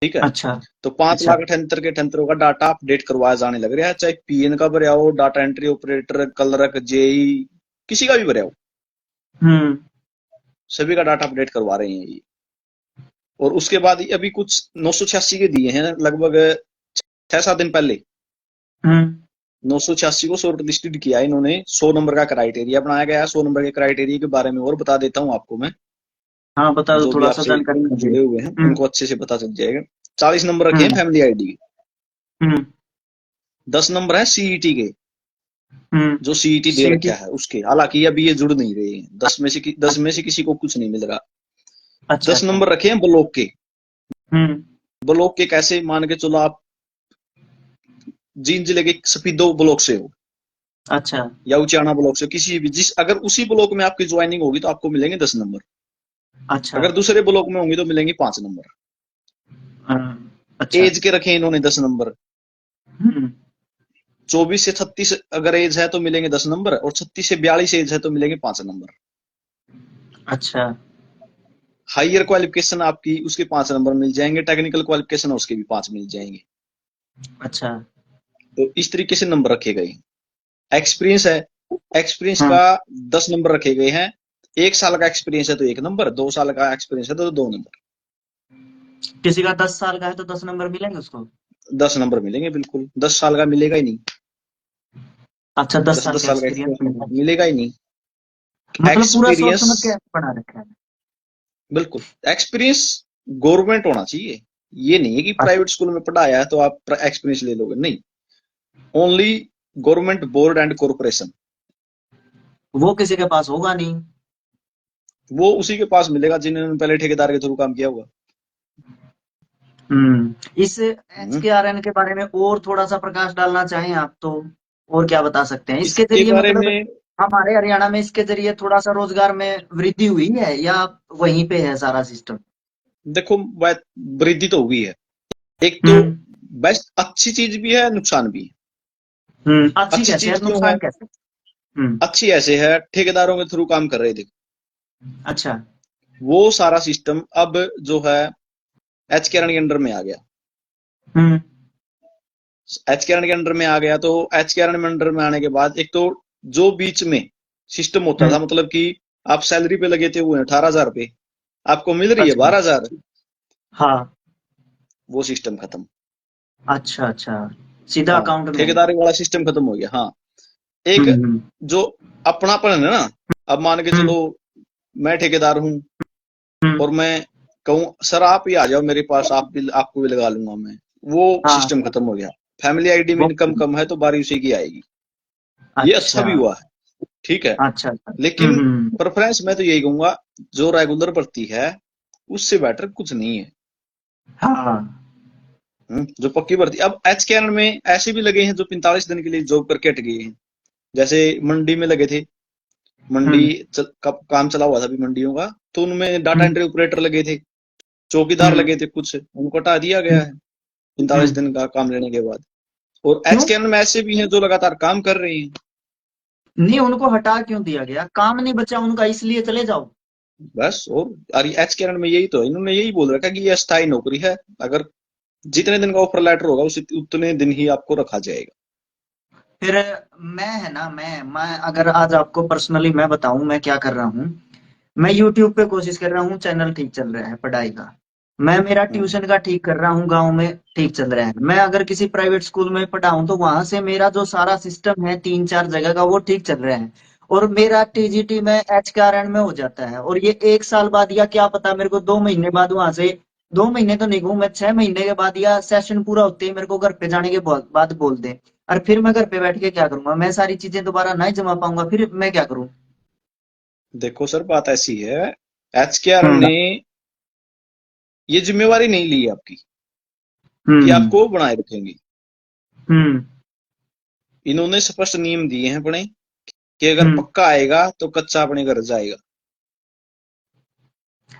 ठीक है। अच्छा। तो पांच अच्छा। लाख अठहत्तर के अठहत्तर का डाटा अपडेट करवाया जाने लग रहा है, चाहे पीएन का भरा हो, data entry operator, clerk, JE, किसी का भी भरा हो, हम्म। सभी का डाटा अपडेट करवा रहे हैं ये। और उसके बाद अभी कुछ 986 के दिए हैं लगभग 6-7 दिन पहले। हम्म। 986 को शॉर्ट लिस्टेड किया है इन्होंने, 100 नंबर का क्राइटेरिया बनाया गया है। 100 नंबर के क्राइटेरिया के बारे में और बता देता हूँ आपको मैं, हाँ, बता दो, जो भी थोड़ा सा आपसे जानकारी मुझे। जुड़े हुए हैं हम्म। उनको अच्छे से पता चल जाएगा। 40 नंबर रखे हैं हम्म। फैमिली आईडी के, हम्म। 10 नंबर है सीईटी के, हम्म। जो सीईटी दे सीटी। रखा है उसके, हालांकि अभी ये जुड़ नहीं रहे हैं, 10 में से किसी को कुछ नहीं मिल रहा। अच्छा। दस अच्छा। नंबर रखे हैं ब्लॉक के। हम्म। ब्लॉक के कैसे, मान के चलो आप जींद जिले के सफीदो ब्लॉक से हो अच्छा। या उचाना ब्लॉक से, किसी भी, जिस अगर उसी ब्लॉक में आपकी ज्वाइनिंग होगी तो आपको मिलेंगे 10 नंबर। अच्छा। अगर दूसरे ब्लॉक में होंगी तो मिलेंगे 5 नंबर। अच्छा। एज के रखे इन्होंने 10 नंबर। हम्म। 24 से 36 अगर एज है तो मिलेंगे 10 नंबर, और 36 से 42 एज है तो मिलेंगे 5 नंबर। अच्छा। हायर क्वालिफिकेशन आपकी उसके 5 नंबर मिल जाएंगे, टेक्निकल क्वालिफिकेशन उसके भी 5 मिल जाएंगे। अच्छा। तो इस तरीके से नंबर रखे गए। एक्सपीरियंस है, एक्सपीरियंस हाँ, का 10 नंबर रखे गए हैं। 1 साल का एक्सपीरियंस है तो 1 नंबर, 2 साल का एक्सपीरियंस है तो 2 नंबर। किसी का 10 साल का है तो 10 नंबर मिलेंगे उसको? 10 नंबर मिलेंगे बिल्कुल, 10 साल का मिलेगा ही नहीं। अच्छा, दस दस साल दस का साल का एक्सपीरियंस मिलेगा। एक्सपीरियंस मिलेगा ही नहीं। मतलब पूरा सोच एक्सपीरियंस, समझ के पढ़ा रखा है। बिल्कुल, एक्सपीरियंस गवर्नमेंट होना चाहिए। ये नहीं है कि अच्छा। प्राइवेट स्कूल में पढ़ाया है तो आप एक्सपीरियंस ले लोगे, नहीं। Only government board and corporation, वो किसी के पास होगा नहीं। वो उसी के पास मिलेगा जिन्होंने पहले ठेकेदार के थ्रू काम किया होगा। इस HKRN के बारे में और थोड़ा सा प्रकाश डालना चाहें आप तो और क्या बता सकते हैं इसके इसके जरिए, बारे मतलब में हमारे हरियाणा में इसके जरिए थोड़ा सा रोजगार में वृद्धि हुई है या वहीं पे है सारा सिस्टम? देखो, वृद्धि तो हुई है। एक तो हम्म। बेस्ट अच्छी चीज भी है, नुकसान भी है। अच्छी अच्छी कैसे चीज है, क्यों है? नुकसान कैसे? हम्म। अच्छी ऐसे है, ठेकेदारों के थ्रू काम कर रहे थे। अच्छा। वो सारा सिस्टम अब जो है HKRN के अंडर में आ गया। हम्म। HKRN के अंडर में आ गया तो HKRN में अंडर में आने के बाद एक तो जो बीच में सिस्टम होता हम्म। था, मतलब कि आप सैलरी पे लगे थे, वो 18,000 रुपये आपको मिल रही है अच्छा। 12,000, हाँ। वो सिस्टम खत्म। अच्छा अच्छा, सीधा हाँ, अकाउंट में आएगा। ठेकेदारी वाला सिस्टम खत्म हो गया। हाँ, एक हम्म। जो अपनापन है ना, अब मान के हम्म। चलो मैं ठेकेदार हूं हम्म। और मैं कहूँ सर आप ही आ जाओ मेरे पास, आप भी, आपको भी लगा लूंगा मैं, वो हाँ। सिस्टम खत्म हो गया। फैमिली आईडी में वो। इनकम कम है तो बारी उसी की आएगी। ये अच्छा अच्छा भी हुआ है, ठीक है। अच्छा अच्छा। लेकिन प्रेफरेंस मैं तो यही कहूंगा, जो रेगुलर भर्ती है उससे बेटर कुछ नहीं है। हाँ। जो पक्की भर्ती, अब HKRN में ऐसे भी लगे हैं जो 45 दिन के लिए जॉब करके हट गए हैं। जैसे मंडी में लगे थे, मंडी हम्म। काम चला हुआ था अभी मंडियों का, तो उनमें डाटा हम्म। एंट्री ऑपरेटर लगे थे, चौकीदार हम्म। लगे थे, कुछ उनको हटा दिया गया हम्म। है 45 हम्म। दिन का काम लेने के बाद। और क्यों? HKRN में ऐसे भी हैं जो लगातार काम कर रहे हैं। नहीं, उनको हटा क्यों दिया गया? काम नहीं बचा उनका इसलिए चले जाओ? बस, और HKRN में यही तो है, इन्होंने यही बोल रखा है कि ये अस्थायी नौकरी है, अगर जितने दिन का ऑफर लेटर होगा उसी उतने दिन ही आपको रखा जाएगा। फिर मैं है ना, मैं अगर आज आपको पर्सनली मैं बताऊं मैं क्या कर रहा हूँ। मैं यूट्यूब पे कोशिश कर रहा हूँ, चैनल ठीक चल रहा है पढ़ाई का। मैं मेरा हम्म, ट्यूशन का ठीक कर रहा हूँ, गांव में ठीक चल रहा है। मैं अगर किसी प्राइवेट स्कूल में पढ़ाऊँ तो वहां से मेरा जो सारा सिस्टम है 3-4 जगह का वो ठीक चल रहा है। और मेरा टीजीटी में HKRN में हो जाता है, और ये 1 साल बाद या क्या पता मेरे को 2 महीने बाद वहां से, 2 महीने तो नहीं कहूँ मैं, 6 महीने के बाद या सेशन पूरा होते ही मेरे को घर पे जाने के बाद बोल दे। और फिर मैं घर पे बैठ के क्या करूंगा? मैं सारी चीजें दोबारा नहीं जमा पाऊंगा, फिर मैं क्या करूँ? देखो सर, बात ऐसी है, HKRN हम्म। ने ये जिम्मेवारी नहीं ली है आपकी कि हम्म। आपको बनाए रखेंगे। हम्म। इन्होंने स्पष्ट नियम दिए हैं अपने कि अगर हम्म। पक्का आएगा तो कच्चा अपने घर जाएगा।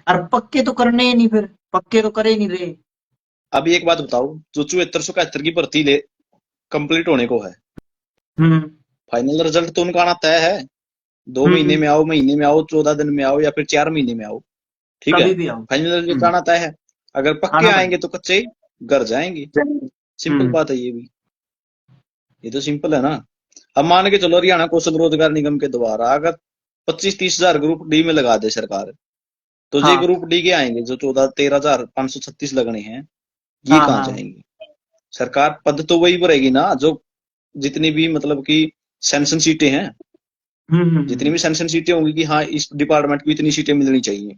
और पक्के तो करने ही नहीं, फिर पक्के तो करे ही नहीं रहे। अब एक बात बताओ, जो 7471 की भर्ती ले कंप्लीट होने को है, हम्म। फाइनल रिजल्ट तो उनका आना तय है। 2 महीने हम्म। में आओ, महीने में आओ, 14 दिन में आओ, या फिर 4 महीने में आओ, ठीक है। कभी भी आओ। फाइनल रिजल्ट हम्म। आना तय है। अगर पक्के आना आएंगे पड़ेगा। तो कच्चे घर जाएंगे। सिंपल हम्म। बात है ये भी। ये तो सिंपल है ना। अब मान के चलो हरियाणा कौशल रोजगार निगम के द्वारा अगर 25-30 हजार ग्रुप डी में लगा दे सरकार, तो ये हाँ ग्रुप डी के आएंगे जो 14-13,536 लगने हैं, ये हाँ कहाँ हाँ। जाएंगे? सरकार पद तो वही भरेगी ना, जो जितनी भी मतलब कि सैंक्शन सीटें हैं, जितनी भी सैंक्शन सीटें होंगी कि हाँ इस डिपार्टमेंट को इतनी सीटें मिलनी चाहिए,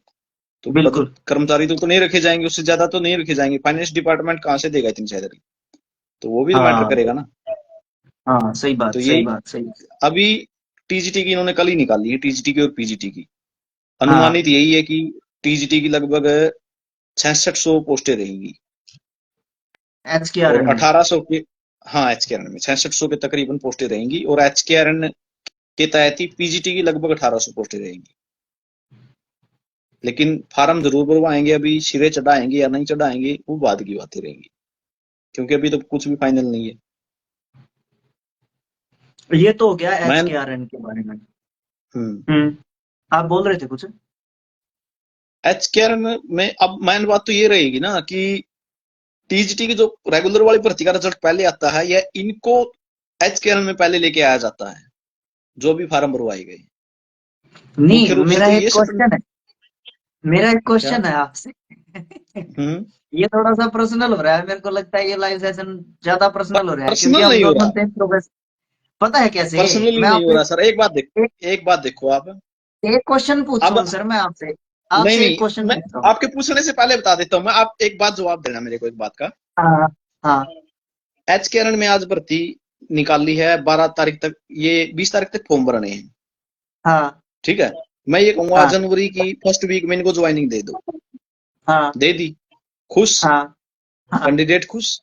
तो पद बिल्कुल। कर्मचारी तो नहीं रखे जाएंगे, उससे ज्यादा तो नहीं रखे जाएंगे। फाइनेंस डिपार्टमेंट कहाँ से देगा इतनी सैलरी? तो वो भी तो मैटर हाँ करेगा ना। हाँ, सही तो बात ये सही बात सही। अभी TGT की इन्होंने कल ही निकाली है, TGT की और PGT की। हाँ। अनुमानित यही है कि TGT की लगभग 6600 पोस्टें रहेंगी एच के आर और एन में। 1800 के, हाँ HKRN में 6600 के तकरीबन पोस्टें रहेंगी, और HKRN के तहत ही PGT की लगभग 1800 पोस्टें रहेंगी। लेकिन फार्म जरूर भरवाएंगे, अभी सिरे चढ़ाएंगे या नहीं चढ़ाएंगे वो बाद की बातें रहेंगी, क्योंकि अभी तो कुछ भी फाइनल नहीं है। ये तो हो गया एच मैं के आर एन के बारे में। हम्म आप बोल रहे थे कुछ? HKRN में अब मेन बात तो ये रहेगी ना कि TGT की जो रेगुलर वाली भर्ती का रिजल्ट पहले आता है या इनको HKRN में पहले लेके आया जाता है, जो भी फार्म भरवाए गए। नहीं, मुख्य रूप से मेरा तो एक ये सब। क्वेश्चन है, मेरा एक क्या? क्वेश्चन है आपसे। हम्म ये थोड़ा सा पर्सनल हो रहा है, मेरे को लगता है ये लाइव सेशन ज्यादा पर्सनल हो रहा है, क्योंकि पर्सनल हम नहीं हो दोनों रहा, सेम प्रोफेस। पता है कैसे? पर्सनली मैं नहीं हो आपसे रहा सर। एक एक बात देखो आप। एक क्वेश्चन अब पूछूं सर मैं आपसे? नहीं आपसे एक नहीं, क्वेश्चन मैं पूछ रहा हूँ। आपके पूछने से पहले बता देता हूँ, मैं आप एक बात जवाब देना मेरे को, एक बात का। हाँ हाँ HKRN में आज भर्ती निकाली है 12 तारीख तक, ये 20 तारीख तक फॉर्म भरने हैं, हाँ ठीक है। मैं ये कहूंगा हाँ जनवरी की फर्स्ट वीक में इनको ज्वाइनिंग दे दो। हाँ दे दी, खुश? हाँ हाँ कैंडिडेट खुश।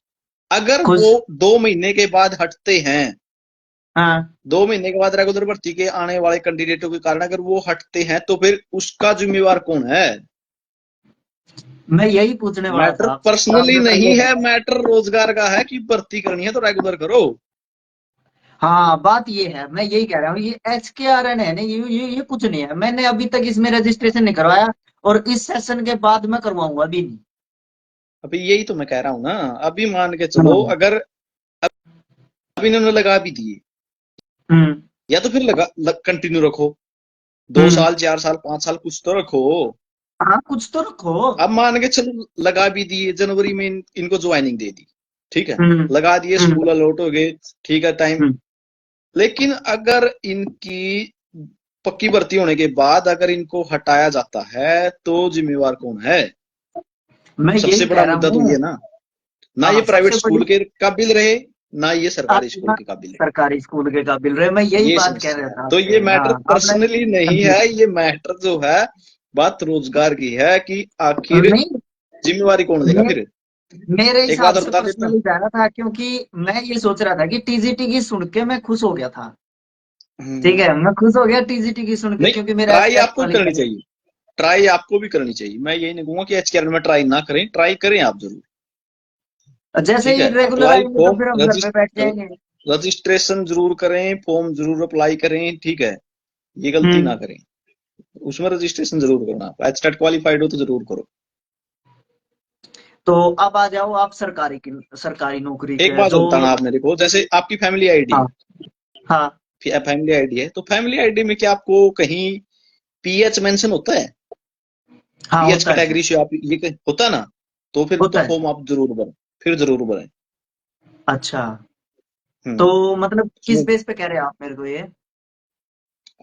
अगर खुश। वो 2 महीने के बाद हटते हैं, हाँ 2 महीने के बाद रेगुलर भर्ती के आने वाले कैंडिडेटों के कारण अगर वो हटते हैं तो फिर उसका जिम्मेवार कौन है? मैं यही पूछने वाला मैटर था आपसे, आप पर्सनली नहीं बताइएगा। है, मैटर रोजगार का है कि भर्ती करनी है तो रेगुलर करो। हाँ बात ये है, मैं यही कह रहा हूँ, ये HKRN है ना, ये कुछ नहीं है। मैंने अभी तक इसमें रजिस्ट्रेशन नहीं करवाया, और इस सेशन के बाद मैं करवाऊंगा, अभी नहीं। अभी यही तो मैं कह रहा हूं ना। अभी मान के चलो, हाँ। अगर अभी इन्होंने लगा भी दिए, हम्म या तो फिर कंटिन्यू रखो, दो हम्म। साल 4 साल 5 साल कुछ तो रखो। हाँ कुछ तो रखो। अब मान के चलो लगा भी दिए, जनवरी में इनको ज्वाइनिंग दे दी, ठीक है, हम्म लगा दिए, हम्म स्कूल अलॉट हो गए, ठीक है, टाइम। हम्म। लेकिन अगर इनकी पक्की भर्ती होने के बाद अगर इनको हटाया जाता है तो जिम्मेवार कौन है? मैं सबसे यही बड़ा कह रहा मुद्दा तो हूँ। ये ना, ना ये हाँ प्राइवेट सबसे बड़ी। स्कूल के काबिल रहे, ना ये आप सरकारी स्कूल ना के काबिल रहे। सरकारी स्कूल के काबिल रहे, मैं यही ये बात कह समस्या रहा है। था तो आपसे। ये हाँ मैटर आपने। पर्सनली नहीं है, ये मैटर जो है बात रोजगार की है कि आखिर नहीं, जिम्मेवारी कौन लेगा मे, फिर। मेरे एक हिसाब बात और से बता देता। पर्सनली जा रहा था, क्योंकि मैं ये सोच रहा था कि TGT की सुन के मैं खुश हो गया था। ठीक हम्म, है, मैं खुश हो गया TGT की सुन के, नहीं, क्योंकि मेरा ट्राई एस्टेट आपको भी करनी क्वालिफाई है। चाहिए, ट्राई आपको भी करनी चाहिए। मैं यही नहीं कहूंगा कि एचकेआर में ट्राई ना करें, ट्राई करें आप जरूर। और जैसे ठीक ही है, रेगुलर अप्लाई आएंगे तो फॉर्म फिर हम घर पे बैठ जाएंगे। रजिस्ट्रेशन जरूर करें, फॉर्म जरूर अप्लाई करें, ठीक है, ये गलती ना हम्म। करें। उसमें रजिस्ट्रेशन जरूर करना, एचटेट क्वालिफाइड हो तो जरूर करो। तो अब आ जाओ आप सरकारी की, सरकारी नौकरी एक के बात जो। बताना आप मेरे को, जैसे आपकी फैमिली आईडी हाँ हाँ है, फैमिली आईडी है, तो फैमिली आईडी में क्या आपको कहीं पीएच मेंशन होता है? हाँ पीएच होता है। कैटेगरी से आप ये होता है ना, तो फिर तो होता है। फॉर्म आप जरूर भरें, फिर जरूर भरें। अच्छा, तो हम्म, मतलब किस उसमें बेस पे कह रहे हैं आप मेरे को ये?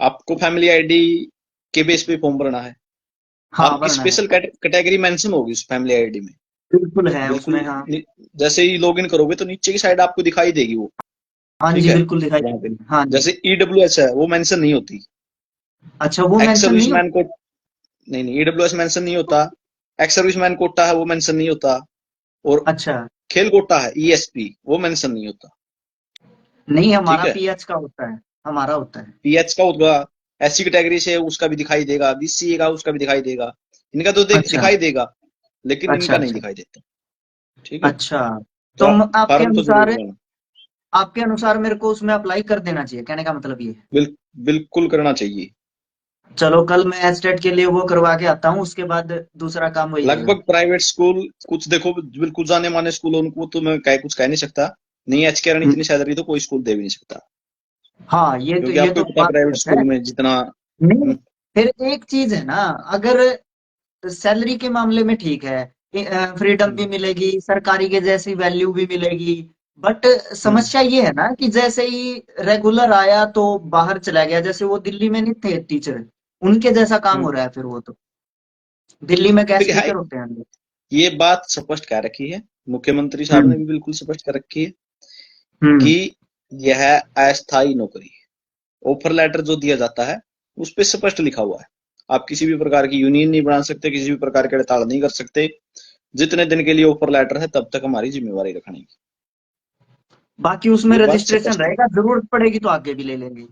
आपको फैमिली आईडी के बेस पे फॉर्म भरना है। हाँ आपकी भरना है। स्पेशल कैटेगरी मेंशन होगी उस फैमिली आईडी में, बिल्कुल है बिल्कुल। उसमें, हाँ। जैसे ही लॉगिन करोगे तो नीचे की साइड आपको दिखाई देगी वो, हाँ ठीक जी है, बिल्कुल दिखाई वहां पे देगी, हाँ जी। जैसे ईडब्ल्यूएस है वो मेंशन नहीं होती। अच्छा वो एक्स मेंशन नहीं सर्विसमैन होती। को, नहीं नहीं, ईडब्ल्यूएस मेंशन नहीं होता। एक्स सर्विसमैन कोटा है वो मेंशन नहीं होता। और अच्छा, खेल कोटा है ईएसपी, वो मेंशन नहीं होता। नहीं ठीक हमारा है, PH का होता है, हमारा होता है। पीएच का होगा, एससी कैटेगरी से उसका भी दिखाई देगा, बीसीए का उसका भी दिखाई देगा। इनका तो अच्छा दिखाई देगा, लेकिन अच्छा इनका नहीं अच्छा दिखाई देता। ठीक है, अच्छा। तो तो आपके फार्म तो जरूर अनुसार, भरना। आपके अनुसार मेरे को उसमें अप्लाई कर देना चाहिए, कहने का मतलब ये है। बिल, बिल्कुल करना चाहिए। चलो कल मैं एस्टेट के लिए वो करवा के आता हूँ, उसके बाद दूसरा काम वही रहेगा। लगभग प्राइवेट स्कूल कुछ देखो, बिल्कुल जाने माने स्कूल, उनको तो मैं कुछ कह नहीं सकता। नहीं, एचकेआर हम्म, इतनी सैलरी तो कोई स्कूल दे भी नहीं सकता, हाँ क्योंकि ये आपको तो ही पता बात प्राइवेट सच है। स्कूल में जितना। नहीं, फिर एक चीज है ना, अगर सैलरी के मामले में ठीक है, फ्रीडम भी हम्म, मिलेगी, सरकारी के जैसी वैल्यू भी मिलेगी, बट हम्म, समस्या ये है ना कि जैसे ही रेगुलर आया तो बाहर चला गया, जैसे वो दिल्ली में नहीं थे टीचर, उनके जैसा काम हो हम्म। रहा है फिर वो तो। दिल्ली में गेस्ट देखिए, है, टीचर होते हैं लोग। ये बात स्पष्ट कह रखी है, मुख्यमंत्री साहब ने हम्म भी बिल्कुल स्पष्ट कर रखी है कि हम्म। यह अस्थायी नौकरी है। ऑफर लेटर जो दिया जाता है उस पे स्पष्ट लिखा हुआ है, आप किसी भी प्रकार की यूनियन नहीं बना सकते, किसी भी प्रकार की हड़ताल नहीं कर सकते। जितने दिन के लिए ऑफर लेटर है तब तक हमारी जिम्मेवारी रखने की। बाकी उसमें ये बात रजिस्ट्रेशन स्पष्ट है। रहेगा, जरूरत पड़ेगी तो आगे भी ले लेंगे,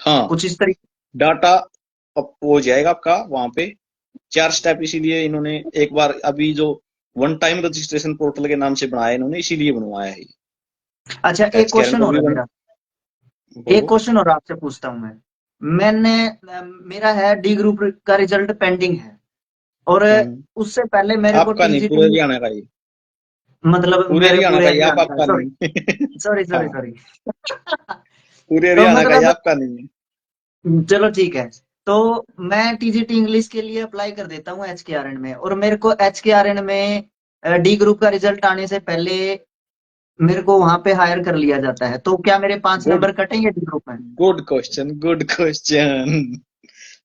हाँ, कुछ इस तरीके। डाटा अप हो जाएगा आपका वहां पे। 4 स्टेप इसीलिए इन्होंने एक बार अभी जो वन टाइम रजिस्ट्रेशन पोर्टल के नाम से बनाया इन्होंने, इसीलिए बनवाया है। अच्छा एक एच कैरन क्वेश्चन को और भी है बन, मेरा, एक बोलो। क्वेश्चन और आपसे पूछता हूँ मैं। मैंने मेरा है डी ग्रुप का रिजल्ट पेंडिंग है, और हम्म, उससे पहले मेरे को आपका नहीं, पूरे TGT, हरियाणा का ये, मतलब पूरे मेरे हरियाणा पूरे का ये, आप हरियाणा का, आपका सॉरी नहीं। सॉरी सॉरी हाँ, सॉरी। पूरे तो हरियाणा का ये, मतलब आपका नहीं है। चलो ठीक है, तो मैं TGT इंग्लिश के लिए अप्लाई कर देता हूँ HKRN में, और मेरे को HKRN में डी ग्रुप का रिजल्ट आने से पहले मेरे को वहां पे हायर कर लिया जाता है, तो क्या मेरे 5 नंबर गुड, कटेंगे डी ग्रुप में? Good question, good question.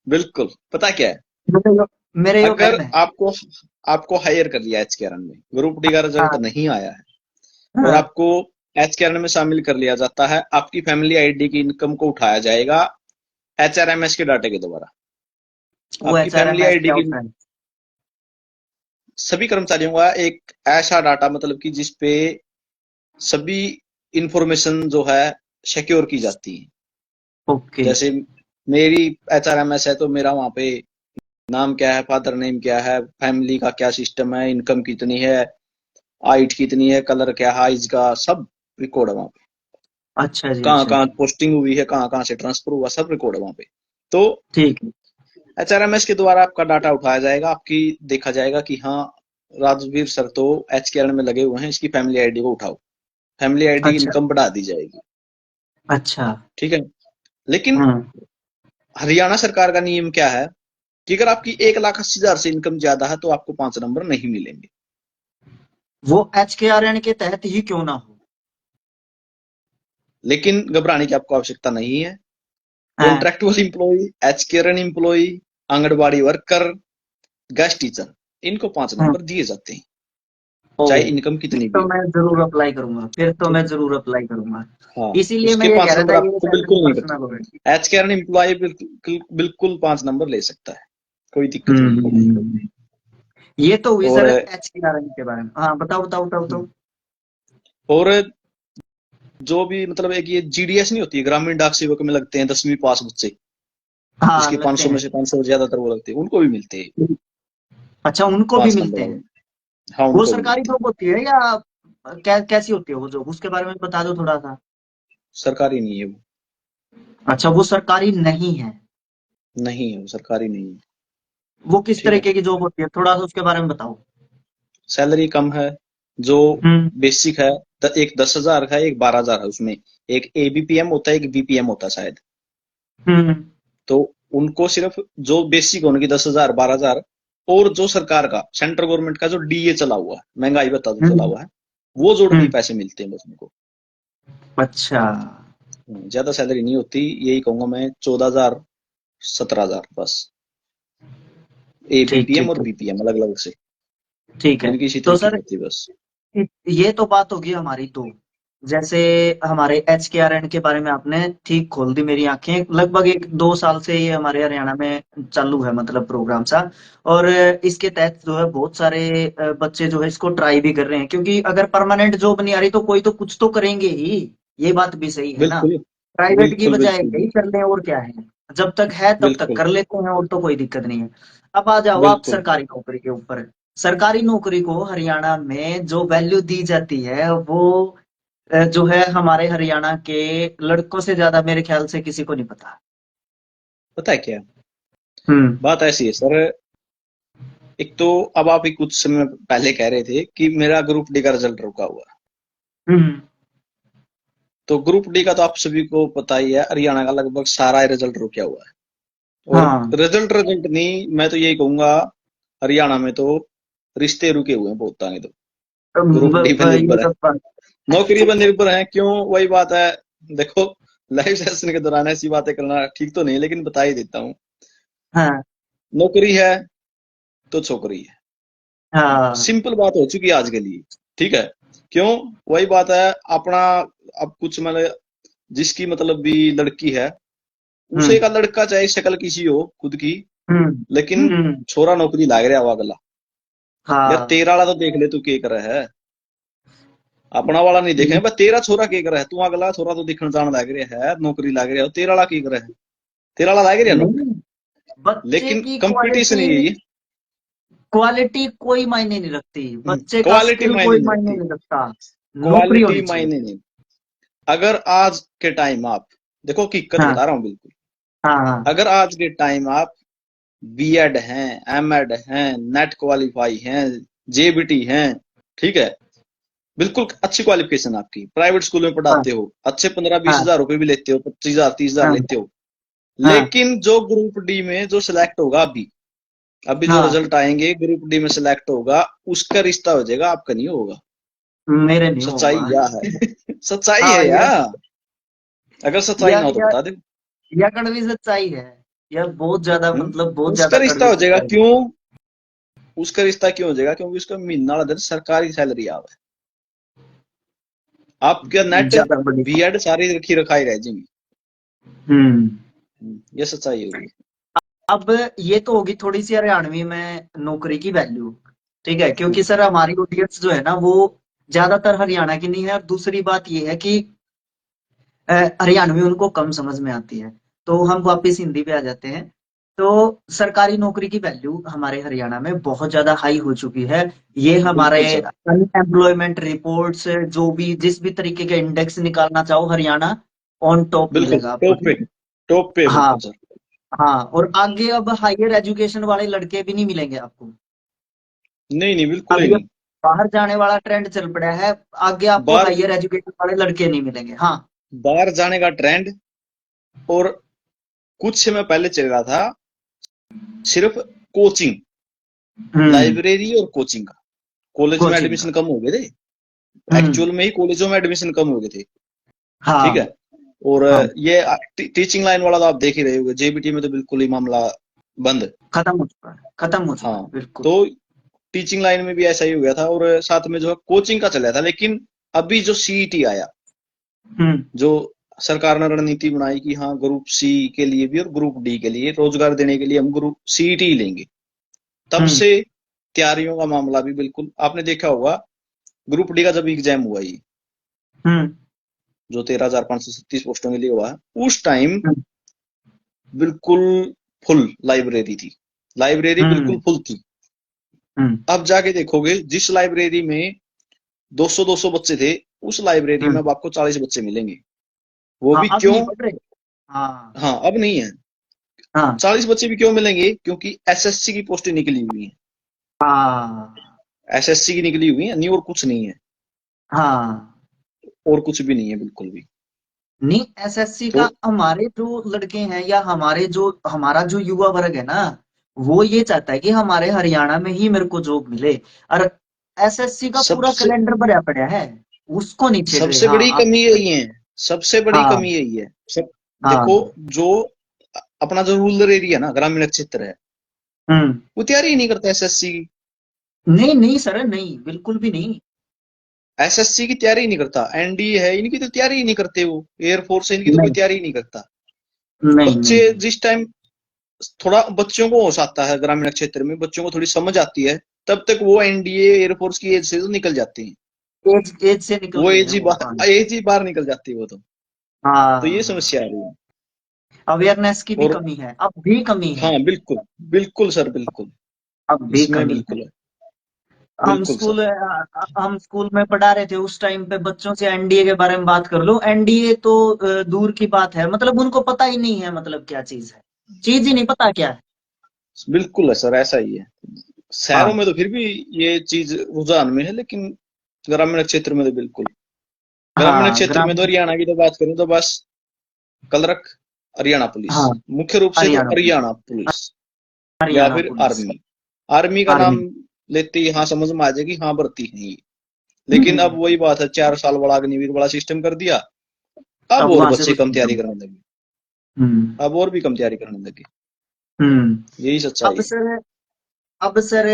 बिल्कुल, पता क्या है, मेरे योगदान अगर में है। आपको आपको हायर कर लिया एचकेआरएन में, ग्रुप डी का रिजल्ट हाँ नहीं आया है, और हाँ। आपको एचकेआरएन में शामिल कर लिया जाता है, आपकी फैमिली आईडी की इनकम को उठाया जाएगा एचआरएमएस के डाटे के द्वारा। वो आपकी फैमिली HRMS आईडी क्या की, होता है? सभी कर्मचारियों का एक ऐसा डाटा मतलब कि जिस पे सभी इंफॉर्मेशन जो है सिक्योर की जाती है। ओके। जैसे मेरी HRMS है तो मेरा वहां पे नाम क्या है, फादर नेम क्या है, फैमिली का क्या सिस्टम है, इनकम कितनी है, हाइट कितनी है, कलर क्या है आइज का, सब रिकॉर्ड है वहां पे। अच्छा जी, कहाँ अच्छा कहाँ जी। पोस्टिंग हुई है, कहाँ कहाँ से ट्रांसफर हुआ, सब रिकॉर्ड है वहां पे। तो ठीक है। HRMS के द्वारा आपका डाटा उठाया जाएगा, आपकी देखा जाएगा कि हाँ राजवीर सर तो HKRN में लगे हुए हैं, इसकी फैमिली आईडी को उठाओ, फैमिली आईडी अच्छा। इनकम बढ़ा दी जाएगी। अच्छा। ठीक है। लेकिन हम्म। हरियाणा सरकार का नियम क्या है कि अगर आपकी 1,80,000 से इनकम ज्यादा है तो आपको 5 नंबर नहीं मिलेंगे। वो HKRN के तहत ही क्यों ना हो। लेकिन घबराने की आपको आवश्यकता नहीं है। हाँ। Contractual employ, HKRN employ, anganwadi worker, guest teacher, इनको 5 नंबर दिए जाते हैं, ओ, चाहे इनकम फिर कितनी भी तो हो। मैं जरूर अप्लाई करूंगा, फिर तो ठीक मैं है। जरूर अप्लाई करूंगा। हाँ, इसीलिए मैं उसके ये कह पांच रहा था नंबर ये आपको शायद बिल्कुल नहीं पर्सनल हो कटेंगे। गई। HKRN एम्प्लॉय बिल्कुल बिल्कुल 5 नंबर ले सकता है, कोई दिक्कत हम्म नहीं है। हम्म, हम्म, हम्म। ये तो हुई और सर HKRN के बारे में। हाँ, बताओ बताओ बताओ बताओ। और जो भी मतलब एक ये GDS नहीं होती है, ग्रामीण डाक सेवक में लगते हैं 10वीं पास बच्चे, हाँ, जिसके लगते 500 में हैं। से 500 ज्यादातर वो लगते हैं, उनको भी मिलते हैं अच्छा, उनको भी 5 नंबर मिलते वाले। हैं। हाँ, वो उनको भी सरकारी मिलते हैं। जॉब होती है या कैसी होती है वो जॉब, उसके बारे में बता दो थोड़ा सा। सरकारी नहीं है वो। अच्छा, वो सरकारी नहीं है। नहीं है वो, सरकारी नहीं है। वो किस ठीक है। तरीके की जॉब होती है, थोड़ा सा उसके बारे में बताओ। सैलरी कम है, जो हम्म बेसिक है, एक 10,000 है, एक 12,000 है, उसमें एक ABPM होता है, एक BPM होता है शायद। हम्म तो उनको सिर्फ जो बेसिक उनकी 10,000 12,000, और जो सरकार का सेंट्रल गवर्नमेंट का जो DA चला हुआ है, महंगाई भत्ता जो चला हम्म हुआ है, वो जोड़ के हम्म। पैसे मिलते हैं बस उनको। अच्छा। ज्यादा सैलरी नहीं होती, यही कहूंगा मैं, 14,000 17,000 बस। ठीक ABPM ठीक और ठीक। BPM अलग अलग से, ठीक है। इनकी इसी तो तरीके सर, की होती है बस। ये तो बात होगी हमारी तो, जैसे हमारे HKRN के बारे में आपने ठीक खोल दी मेरी आंखें। लगभग 1-2 साल से ये हमारे हरियाणा में चालू है, मतलब प्रोग्राम सा। और इसके तहत जो है बहुत सारे बच्चे जो है इसको ट्राई भी कर रहे हैं, क्योंकि अगर परमानेंट जॉब नहीं आ रही तो कोई तो कुछ तो करेंगे ही। ये बात भी सही है ना। बिल्कुल प्राइवेट की बिल्कुल बजाय बिल्कुल यही बिल्कुल कर लें, और क्या है। जब तक है तब तक बिल्कुल कर लेते हैं, और तो कोई दिक्कत नहीं है। अब आ जाओ आप बिल्कुल। सरकारी नौकरी के ऊपर। सरकारी नौकरी को हरियाणा में जो वैल्यू दी जाती है वो जो है हमारे हरियाणा के लड़कों से ज्यादा मेरे ख्याल से किसी को नहीं पता। पता है क्या, हम्म बात ऐसी है सर। एक तो अब आप ही कुछ समय पहले कह रहे थे कि मेरा ग्रुप डी का रिजल्ट रुका हुआ है। हम्म। तो ग्रुप डी का तो आप सभी को पता ही है, हरियाणा का लगभग सारा रिजल्ट रुका हुआ है। और हाँ। रिजल्ट रिजल्ट नहीं, मैं तो यही कहूंगा, हरियाणा में तो रिश्ते रुके हुए हैं बहुत आगे। तो ग्रुप डी पे ये निर्भर है, तो नौकरी पर निर्भर है। क्यों, वही बात है। देखो, लाइव सेशन के दौरान ऐसी बातें करना ठीक तो नहीं, लेकिन बता ही देता हूँ। हाँ नौकरी है तो छोकरी है, हाँ। सिंपल बात हो चुकी है आज के लिए। ठीक है। क्यों, वही बात है अपना। अब कुछ मतलब जिसकी मतलब भी लड़की है, उसे हम्म का लड़का चाहे शक्ल किसी हो खुद की, हम्म लेकिन छोरा नौकरी लाग रहा हुआ अगला। यार हाँ। तेरा वाला तो देख ले तू के कर है, अपना वाला नहीं देखे बस तेरा छोरा के कर है, तू अगला छोरा तो दिखण जान लाग रहा है, नौकरी लाग रहा है, तेरा वाला की कर है, तेरा वाला लाग रहा है नौकरी। नहीं, बच्चे लेकिन की कंपटीशन क्वालिटी, यही है। क्वालिटी कोई मायने नहीं रखती, बच्चे का क्वालिटी स्किल मायने कोई नहीं मायने रखती, नहीं रखता। नौकरी क्वालिटी होनी चाहिए। मायने नहीं। अगर आज के टाइम आप देखो, हकीकत हाँ बता रहा हूँ बिल्कुल, हाँ हाँ अगर आज के टाइम आप B.Ed हैं, M.Ed हैं, नेट क्वालिफाई हैं, JBT हैं, ठीक है, बिल्कुल अच्छी क्वालिफिकेशन आपकी, प्राइवेट स्कूल में हाँ पढ़ाते हो, अच्छे 15-20 हाँ हजार रुपए भी लेते हो, 25,000 30,000 हाँ लेते हो। हाँ लेकिन जो ग्रुप डी में जो सिलेक्ट होगा, अभी अभी जो हाँ। रिजल्ट आएंगे, ग्रुप डी में सिलेक्ट होगा, उसका रिश्ता हो जाएगा, आपका नहीं होगा। मेरे नहीं सच्चाई होगा। यह है। सच्चाई हाँ, है यह यार, अगर सच्चाई यह ना हो तो यह बता दे। यह कड़वी सच्चाई है। यह बहुत ज्यादा, मतलब बहुत उसका ज्यादा रिश्ता कड़वी हो जाएगा, सच्चाई है। क्यों, उसका रिश्ता क्यों हो जाएगा, क्योंकि उसका महीना वाला दिन सरकारी सैलरी आवे, आपका नेट ज्यादा बड़ी। B.Ed सारी रखी रखाई रह जाएंगी। हम्म। ये सच्चाई होगी। अब ये तो होगी थोड़ी सी हरियाणवी में नौकरी की वैल्यू। ठीक है, क्योंकि सर हमारी ऑडियंस जो है ना वो ज्यादातर हरियाणा की नहीं है, और दूसरी बात ये है कि हरियाणवी उनको कम समझ में आती है। तो हम वापस हिंदी पे आ जाते हैं। तो सरकारी नौकरी की वैल्यू हमारे हरियाणा में बहुत ज्यादा हाई हो चुकी है। ये हमारे बिल्कुल सर। अनएम्प्लॉयमेंट रिपोर्ट्स, जो भी जिस भी तरीके के इंडेक्स निकालना चाहो, हरियाणा ऑन टॉप बिल्कुल मिलेगा आपको, टॉप पे, ठीक है? टॉप पे हाँ। बिल्कुल सर। हाँ, और आगे अब हायर एजुकेशन वाले लड़के भी नहीं मिलेंगे आपको। नहीं नहीं, बिल्कुल ही अभी अब नहीं। बाहर जाने वाला ट्रेंड चल पड़ा है। आगे आपको बाहर, हायर एजुकेशन वाले लड़के नहीं मिलेंगे। हाँ। बाहर जाने का ट्रेंड। और कुछ समय पहले चल रहा था सिर्फ कोचिंग, हम्म। लाइब्रेरी और कोचिंग का। कॉलेज में कोचिंग का। एडमिशन कम हो गए थे। हम्म। एक्चुअल में ही कॉलेजों में एडमिशन कम हो गए थे। ठीक है। हाँ। और हाँ, ये टीचिंग लाइन वाला तो आप देख ही रहे होंगे, जेबीटी में तो बिल्कुल ही मामला बंद। खत्म हो चुका है, खत्म हो चुका हाँ। है, बिल्कुल। तो टीचिंग लाइन में भी ऐसा ही हो गया था, और साथ में जो है कोचिंग का चला था। लेकिन अभी जो सीईटी आया, हम्म। जो सरकार ने रणनीति बनाई कि हाँ ग्रुप सी के लिए भी और ग्रुप डी के लिए रोजगार देने के लिए हम ग्रुप सीईटी ही लेंगे, तब हम्म। से तैयारियों का मामला भी बिल्कुल आपने देखा होगा। ग्रुप डी का जब एग्जाम हुआ, ये हम्म। जो 13,537 पोस्टों के लिए हुआ है, उस टाइम हम्म। बिल्कुल फुल लाइब्रेरी थी। लाइब्रेरी बिल्कुल हम्म। फुल थी। हम्म। अब जाके देखोगे जिस लाइब्रेरी में 200-200 बच्चे थे, उस लाइब्रेरी में हम्म। अब आपको 40 बच्चे मिलेंगे। वो हाँ, भी अब क्यों? नहीं पढ़ रहे। हाँ। हाँ, अब नहीं है। हाँ। 40 बच्चे भी क्यों मिलेंगे? क्योंकि एसएससी की पोस्टें निकली हुई हैं। हाँ। एसएससी की निकली हुई है, नहीं और कुछ नहीं है। हाँ। और कुछ भी नहीं है बिल्कुल भी। नहीं, एसएससी तो का हमारे जो लड़के हैं, या हमारा जो युवा वर्ग है ना, वो ये चाहता है कि हमारे हरियाणा में ही मेरे को जॉब मिले। और एसएससी का पूरा सबसे कैलेंडर भरा पड़ा है, उसको नहीं छेड़ रहे। सबसे हाँ, बड़ी आप। कमी यही है। सबसे बड़ी हाँ। कमी यही है। सब देखो, हाँ। जो अपना जो रूरल एरिया ना, ग्रामीण क्षेत्र है, हम्म। वो तैयारी ही नहीं करता एसएससी की। नहीं नहीं सर, नहीं, बिल्कुल भी नहीं। एसएससी की तैयारी ही नहीं करता। एनडीए है, इनकी तो तैयारी ही नहीं करते। वो एयरफोर्स है, इनकी तो कोई नहीं तैयारी ही नहीं करता। नहीं बच्चे नहीं नहीं। जिस टाइम, थोड़ा बच्चों को होश आता है, ग्रामीण क्षेत्र में बच्चों को थोड़ी समझ आती है, तब तक वो एनडीए एयरफोर्स की एज से तो निकल जाते हैं। एज एज से निकल वो रहे एज हैं ही वो। हाँ। बाहर, एज ही बाहर निकल जाती है वो तो ये हाँ। समस्या आ रही है। अवेयरनेस की भी और कमी है, अब भी कमी है। हाँ बिल्कुल, बिल्कुल सर, बिल्कुल। अब भी इसमें कमी है। बिल्कुल है। हम बिल्कुल स्कूल सर। हम स्कूल में पढ़ा रहे थे, उस टाइम पे बच्चों से एनडीए के बारे में बात कर लो, एनडीए तो दूर की बात है, मतलब उनको पता ही नहीं है, मतलब क्या चीज है, चीज ही नहीं पता क्या है। बिल्कुल है सर, ऐसा ही है। शहरों हाँ। में तो फिर भी ये चीज रुझान में है, लेकिन ग्रामीण क्षेत्र में तो बिल्कुल। ग्रामीण हाँ, क्षेत्र में तो ग्रामीण। हरियाणा की तो बात करूं तो बस कलरक, हरियाणा पुलिस, हाँ, मुख्य रूप से तो हरियाणा पुलिस। हरियाणा पुलिस, या हरियाणा फिर पुलिस। आर्मी। आर्मी का नाम आर्मी। लेते ही हाँ समझ में आ जाएगी, हाँ भर्ती है ये। लेकिन अब हम्म। वही बात है, 4 साल वाला अग्निवीर वाला सिस्टम कर दिया। अब अब और वहां से बच्चे कुछ कम नहीं तैयारी होगा। करने लगे। हम्म। अब और भी कम तैयारी करने लगे। हम्म। यही सच्चाई अब है। सर अब सर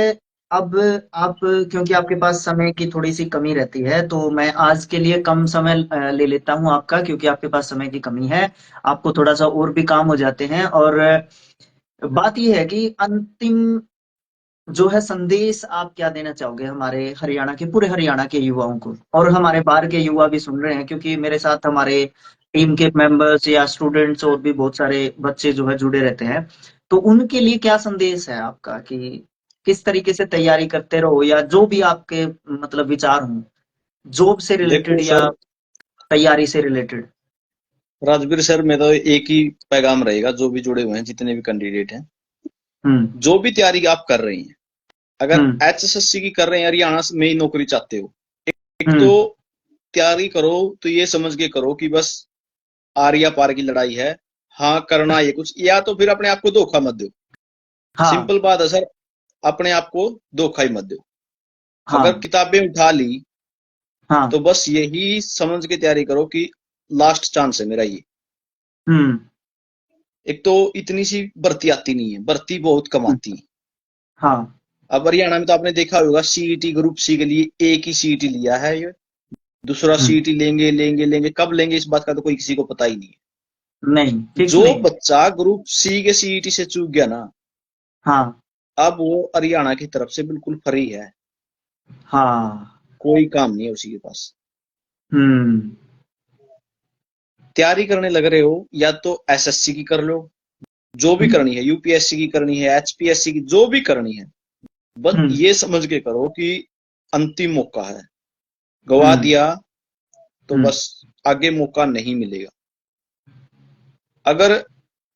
अब आप, क्योंकि आपके पास समय की थोड़ी सी कमी रहती है, तो मैं आज के लिए कम समय ले लेता हूं आपका, क्योंकि आपके पास समय की कमी है। आपको थोड़ा सा और भी काम हो जाते हैं। और बात यह है कि अंतिम जो है संदेश आप क्या देना चाहोगे हमारे हरियाणा के, पूरे हरियाणा के युवाओं को, और हमारे बाहर के युवा भी सुन रहे हैं, क्योंकि मेरे साथ हमारे टीम के मेंबर्स या स्टूडेंट्स और भी बहुत सारे बच्चे जो है जुड़े रहते हैं। तो उनके लिए क्या संदेश है आपका, कि किस तरीके से तैयारी करते रहो, या जो भी आपके मतलब विचार हों, जॉब से देखो रिलेटेड या सर, तैयारी से रिलेटेड। राजवीर सर में तो एक ही पैगाम रहेगा, जो भी जुड़े हुए हैं, जितने भी कैंडिडेट हैं, हम्म। जो भी तैयारी आप कर रहे हैं, अगर हम्म। एचएसएससी की कर रहे हैं, हरियाणा में ही नौकरी चाहते हो, एक तो हम्म। तैयारी करो तो ये समझ के करो कि बस आर या पार की लड़ाई है। हाँ करना ये कुछ, या तो फिर अपने आप को धोखा मत दो। हाँ। सिंपल बात है सर, अपने आप को धोखा ही मत दो। अगर हाँ। किताबें उठा ली, हाँ। तो बस यही समझ के तैयारी करो कि लास्ट चांस है मेरा ये। हम्म। एक तो इतनी सी भर्ती आती नहीं है, भर्ती बहुत कम आती है। हाँ। अब हरियाणा में तो आपने देखा होगा, सीईटी ग्रुप सी के लिए एक ही सीईटी लिया है ये। दूसरा हम्म। सीईटी लेंगे लेंगे लेंगे, कब लेंगे इस बात का तो कोई किसी को पता ही नहीं नहीं, है। फिक्स जो नहीं। बच्चा ग्रुप सी के सीईटी से चूक गया ना, हाँ। अब वो हरियाणा की तरफ से बिल्कुल फ्री है, हाँ। कोई काम नहीं है उसी के पास। हम्म। तैयारी करने लग रहे हो या तो एसएससी की कर लो, जो भी करनी है, यूपीएससी की करनी है, एचपीएससी की जो भी करनी है, बस हम्म। ये समझ के करो कि अंतिम मौका है, गवा हम्म। दिया तो हम्म। बस आगे मौका नहीं मिलेगा। अगर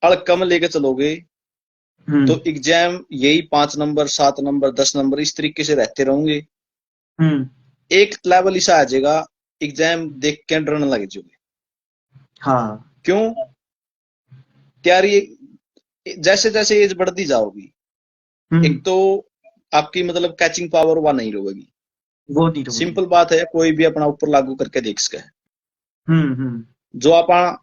अड़कम लेके चलोगे तो हम्म। एग्जाम यही 5 नंबर 7 नंबर 10 नंबर इस तरीके से रहते रहोगे, हम्म। एक लेवल ऐसा आ जाएगा, एग्जाम देख के डरने लग जाओगे। हाँ। क्यों? तैयारी जैसे जैसे एज बढ़ती जाओगी, हम्म। एक तो आपकी मतलब कैचिंग पावर वह नहीं रहेगी। वो नहीं होगी। सिंपल बात है, कोई भी अपना ऊपर लागू करके देख सके। हम्म। जो आप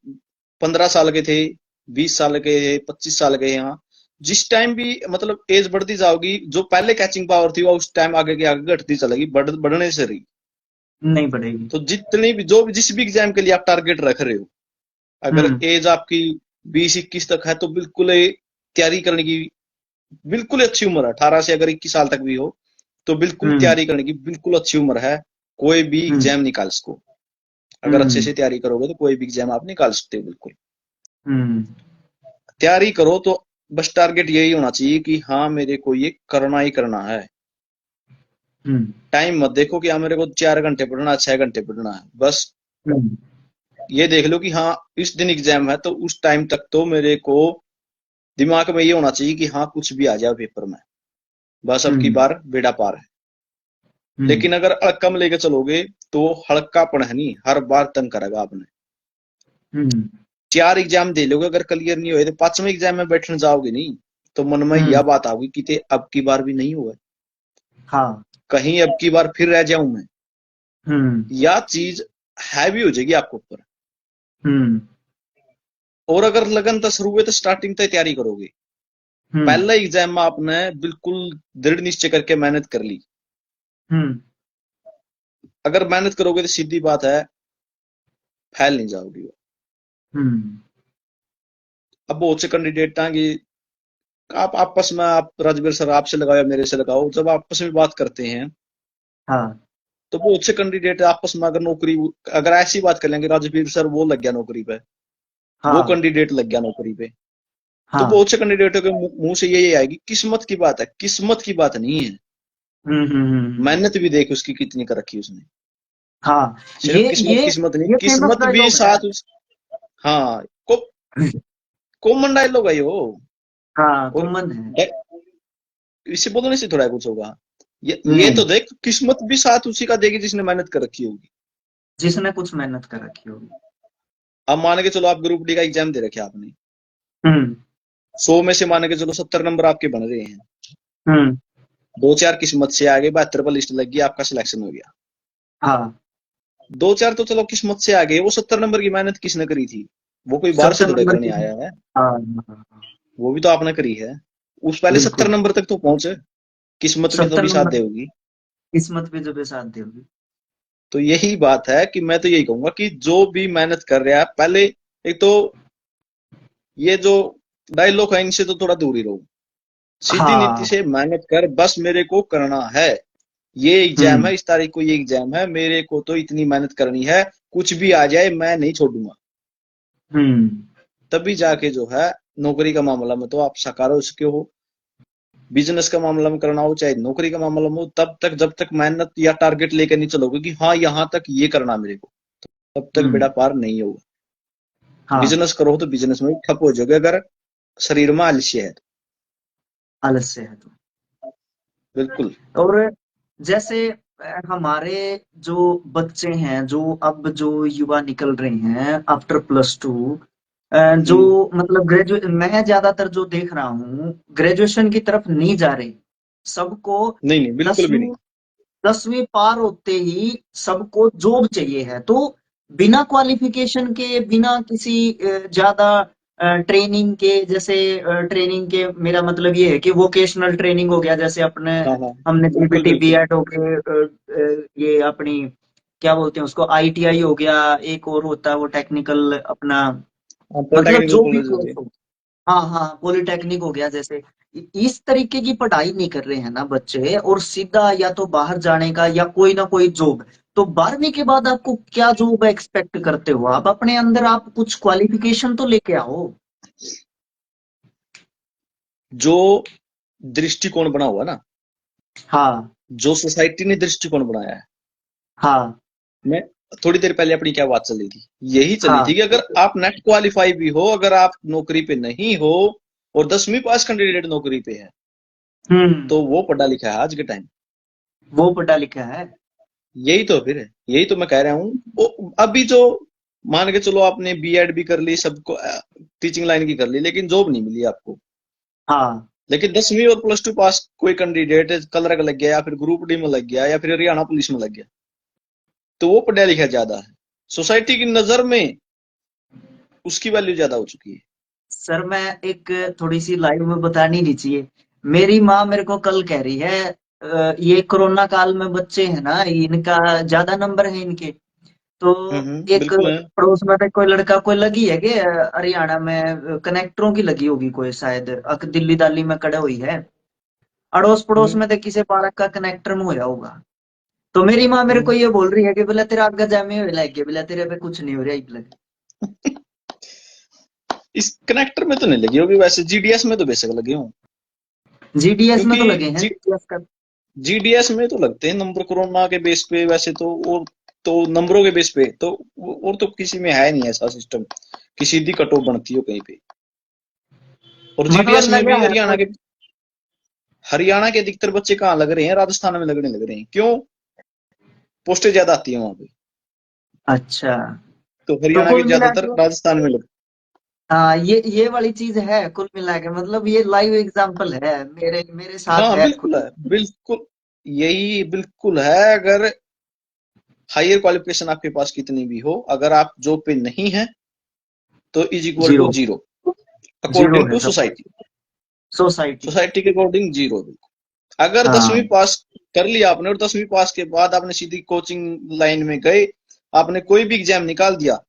15 साल के थे, 20 साल के थे, 25 साल के यहाँ, जिस टाइम भी मतलब एज बढ़ती जाओगी, जो पहले कैचिंग पावर थी वो उस टाइम आगे के आगे घटती चलेगी, बढ़ने से रही। नहीं बढ़ेगी। तो जितनी भी जो भी जिस भी एग्जाम के लिए आप टारगेट रख रहे हो, अगर हम्म। एज आपकी 20-21 तक है तो बिल्कुल तैयारी करने की बिल्कुल अच्छी उम्र है। 18 से अगर 21 साल तक भी हो तो बिल्कुल हम्म। तैयारी करने की बिल्कुल अच्छी उम्र है। कोई भी हम्म। एग्जाम निकाल सको, अगर अच्छे हम्म। से तैयारी करोगे तो कोई भी एग्जाम आप निकाल सकते हो। बिल्कुल हम्म। तैयारी करो तो बस टारगेट यही होना चाहिए कि हाँ मेरे को ये करना ही करना है। हम्म। टाइम मत देखो कि हाँ मेरे को 4 घंटे पढ़ना है, 6 घंटे पढ़ना है। बस हम्म। ये देख लो कि हाँ इस दिन एग्जाम है तो उस टाइम तक तो मेरे को दिमाग में ये होना चाहिए कि हाँ कुछ भी आ जाए पेपर में, बस अब की हम्म। बार बेड़ा पार है। हम्म। लेकिन अगर अड़कम लेके चलोगे तो हल्कापन है नहीं, हर बार तंग करेगा आपने। हम्म। 4 एग्जाम दे लोगे, अगर क्लियर नहीं हुए तो 5वें एग्जाम में बैठने जाओगे नहीं, तो मन में हम्म। यह बात आओगी कि ते अब की बार भी नहीं हुआ, हाँ। कहीं अब की बार फिर रह जाऊं मैं। हम्म। यह चीज हैवी हो जाएगी आपके ऊपर। हम्म। और अगर लगन तो शुरू हुए तो स्टार्टिंग तक तैयारी करोगे, हम्म। पहले एग्जाम में आपने बिल्कुल दृढ़ निश्चय करके मेहनत कर ली। हम्म। अगर मेहनत करोगे तो सीधी बात है फैल नहीं जाओगी। हम्म। अब बहुत से कैंडिडेट हैं कि आप आपस में, आप राजवीर सर आपसे लगाओ या मेरे से लगाओ, जब आपस में बात करते हैं हाँ। तो बहुत से कैंडिडेट आपस में अगर नौकरी, अगर ऐसी बात कर लेंगे राजवीर सर वो लग गया नौकरी पे, वो हाँ। कैंडिडेट लग गया नौकरी पे, तो हाँ। बहुत से कैंडिडेटों के मुंह से यही आएगी किस्मत की बात है। किस्मत की बात नहीं है, मेहनत भी देख उसकी कितनी कर रखी उसने। हाँ। सिर्फ ये किस्मत ये किस्मत नहीं, ये फेमस किस्मत भी डायलॉग है। साथ हाँ को कॉमन डायलॉग है वो। हाँ और कॉमन है। इसे बोलने से थोड़ा कुछ होगा, ये नहीं, तो देख किस्मत भी साथ उसी का देगी जिसने मेहनत कर रखी होगी। जिसने कुछ मेहनत कर रखी होगी। अब मान के चलो आप ग्रुप डी का एग्जाम दे रखे आपने, हम्म। 100 में से मान के चलो 70 नंबर आपके बन रहे हैं, हम्म। 2-4 किस्मत से आगे 72 पर लिस्ट लग गई, आपका सिलेक्शन हो गया। हाँ। 2-4 तो चलो किस्मत से आगे, वो 70 नंबर की मेहनत किसने करी थी? वो कोई बाहर से 70 नंबर करने की। आया है, हाँ हाँ, हाँ, वो भी तो आपने करी है। उस पहले सत्तर बिल्कुल। नंबर तक तो पहुंचे, किस्मत भी 70 तभी साथ नंबर देगी। किस्मत पे जब साथ देगी। तो यही बात है कि मैं तो यही कहूंगा कि जो भी मेहनत कर रहा है पहले, एक तो ये जो डायलॉग है इनसे तो थोड़ा दूर ही रहो, सीधी नीति हाँ। से मेहनत कर, बस मेरे को करना है, ये एग्जाम हम्म। है, इस तारीख को ये एग्जाम है, मेरे को तो इतनी मेहनत करनी है, कुछ भी आ जाए मैं नहीं छोड़ूंगा। हम्म। तभी जाके जो है नौकरी का मामला में तो आप साकार हो सके हो, बिजनेस का मामला में करना हो चाहे नौकरी का मामला में हो, तब तक जब तक मेहनत या टारगेट लेकर नहीं चलोगे कि हाँ यहाँ तक ये करना मेरे को, तब तक बेड़ा हम्म। पार नहीं होगा। हाँ। बिजनेस करो तो बिजनेस में भी ठप हो जाओगे अगर शरीर में आलस्य है तो। आलस्य है तो। बिल्कुल। और जैसे हमारे जो बच्चे हैं, जो अब जो युवा निकल रहे हैं आफ्टर +2, जो हम्म। मतलब ग्रेजुएट, मैं ज्यादातर जो देख रहा हूँ ग्रेजुएशन की तरफ नहीं जा रहे। सबको नहीं नहीं बिल्कुल भी नहीं। 10वीं पार होते ही सबको जॉब चाहिए है। तो बिना क्वालिफिकेशन के, बिना किसी ज्यादा ट्रेनिंग के, जैसे ट्रेनिंग के मेरा मतलब ये है कि वोकेशनल ट्रेनिंग हो गया, जैसे अपने हाँ हाँ हमने बिल्कुल सीबीटी बिल्कुल। बीएड हो गए, ये अपनी क्या बोलते हैं उसको, आईटीआई हो गया, एक और होता है वो टेक्निकल अपना, हाँ मतलब पॉलिटेक्निकल जो भी कॉलेज हो कोर्स गए। हो। हाँ हाँ, पॉलिटेक्निक हो गया जैसे, इस तरीके की पढ़ाई नहीं कर रहे हैं ना बच्चे, और सीधा या तो बाहर जाने का या कोई ना कोई जॉब। तो 12वीं के बाद आपको क्या जॉब एक्सपेक्ट करते हो? आप अपने अंदर आप कुछ क्वालिफिकेशन तो लेके आओ। जो दृष्टिकोण बना हुआ ना, हाँ। जो सोसाइटी ने दृष्टिकोण बनाया है, हाँ। मैं थोड़ी देर पहले अपनी क्या बात चल रही थी, यही चली थी हाँ। कि अगर आप नेट क्वालिफाई भी हो, अगर आप नौकरी पे नहीं हो और 10वीं पास कैंडिडेट नौकरी पे है, हम्म। तो वो पढ़ा लिखा है आज के टाइम। वो पढ़ा लिखा है। यही तो फिर है, यही तो मैं कह रहा हूँ। अभी जो मान के चलो आपने बीएड भी कर ली, सबको टीचिंग लाइन की कर ली, लेकिन जॉब नहीं मिली आपको। हाँ। लेकिन 10वीं और प्लस टू पास कोई कैंडिडेट कलर लग गया, या फिर ग्रुप डी में लग गया, या फिर हरियाणा पुलिस में लग गया, तो वो पढ़ा लिखा ज्यादा है। सोसाइटी की नजर में उसकी वैल्यू ज्यादा हो चुकी है। सर मैं एक थोड़ी सी लाइव में बतानी नहीं चाहिए। मेरी माँ मेरे को कल कह रही है, ये कोरोना काल में बच्चे हैं ना, इनका ज्यादा नंबर है इनके। तो एक बिल्कुल है। पड़ोस में तो कोई लड़का कोई लगी है कि हरियाणा में कनेक्टरों की लगी होगी कोई, शायद दिल्ली दाली में कड़े हुई है। अड़ोस पड़ोस हम्म में तो किसी बालक का कनेक्टर में होया होगा। तो मेरी माँ मेरे को हम्म ये बोल रही है कि बोला तेरा आगे जामे हो लग गया, बोला तेरे पे कुछ नहीं हो रहा है। इस कनेक्टर में तो नहीं लगी होगी, वैसे जीडीएस में तो बेशक लगे हों। जीडीएस में क्योंकि तो लगे हैं, जीडीएस का। जीडीएस में तो लगते हैं नंबर कोरोना के बेस पे वैसे तो, और तो नंबरों के बेस पे तो, और तो किसी में है नहीं ऐसा सिस्टम कि सीधी कट ऑफ बनती हो कहीं पे। और मतलब जीडीएस में लगा भी है तो। हरियाणा के अधिकतर बच्चे कहाँ लग रहे हैं, राजस्थान में लगने लग रहे हैं। क्यों? पोस्टें ज्यादा आती है वहां पे, अच्छा। तो तो हरियाणा के कुल मिला ज्यादातर के, राजस्थान में लग। हाँ, ये वाली चीज है कुल मिला के, मतलब ये लाइव एग्जांपल है, मेरे मेरे साथ हाँ है बिल्कुल खुद। है, बिल्कुल यही बिल्कुल है। अगर हायर क्वालिफिकेशन आपके पास कितनी भी हो, अगर आप जॉब पे नहीं है, तो is equal to zero. Zero, zero according है टू सब। सोसाइटी। सोसाइटी। सोसाइटी के अकॉर्डिंग जीरो। अगर 10वीं हाँ। पास कर लिया आपने, और 10वीं पास के बाद आपने सीधी कोचिंग लाइन में गए, आपने कोई भी एग्जाम निकाल दिया,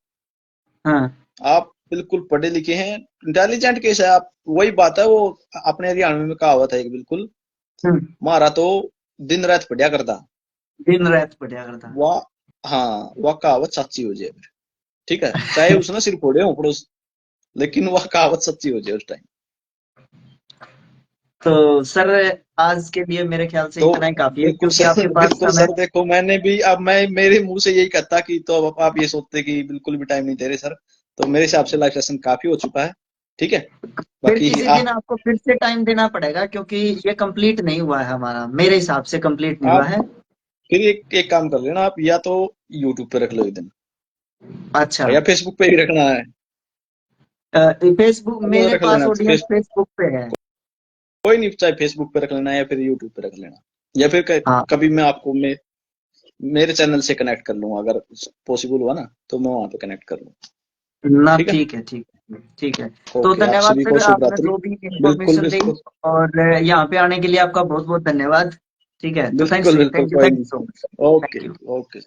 हाँ। आप बिल्कुल पढ़े लिखे हैं, इंटेलिजेंट केस है आप। वही बात है वो, अपने हरियाणा में कहावत है एक, बिल्कुल हम्म। मारा तो दिन रात पढ़िया करता। दिन रात पढ़िया करता। वाह, हाँ वह कहावत सच्ची हो जाए फिर, ठीक है, चाहे उसने सिर फोड़े हो पड़ोस, लेकिन वह कहावत सच्ची हो जाए उस टाइम। तो सर आज के लिए मेरे ख्याल से तो इतना ही काफी है, बिल्कुल क्योंकि सर, आपके पास बिल्कुल समय। सर, देखो मैंने भी, अब मैं मेरे मुंह से यही कहता कि तो अब आप ये सोचते कि बिल्कुल भी टाइम नहीं दे रहे सर, तो मेरे हिसाब से लाइव सेशन काफी हो चुका है। ठीक है, फिर बाकी किसी दिन आपको फिर से टाइम देना पड़ेगा, क्योंकि ये कंप्लीट नहीं हुआ है हमारा, मेरे हिसाब से कंप्लीट नहीं हुआ आप है। फिर एक काम कर लेना, आप या तो यूट्यूब पे रख लो एक दिन, अच्छा। या फेसबुक पे ही रखना है, फेसबुक, अलग मेरे रख पास लेना ऑडियंस फेसबुक पे है। कोई नहीं, चाहे फेसबुक पे रख लेना या फिर यूट्यूब पे रख लेना, या फिर हाँ कभी मैं आपको मेरे चैनल से कनेक्ट कर लूंगा, अगर पॉसिबल हुआ ना तो मैं वहां पे कनेक्ट कर लूँ। ना, ठीक है, ठीक है, ठीक है, ठीक है। तो ओके, आप धन्यवाद सभी को सर, शुभ आपने रात्रि। जो भी बिल्कुल इंफॉर्मेशन दी, बिल्कुल, और यहाँ पे आने के लिए आपका बहुत बहुत धन्यवाद। ठीक है, तो थैंक्स बिल्कुल यू, बिल्कुल, थैंक यू, कोई थैंक यू नहीं, so much. Okay thank you. Okay.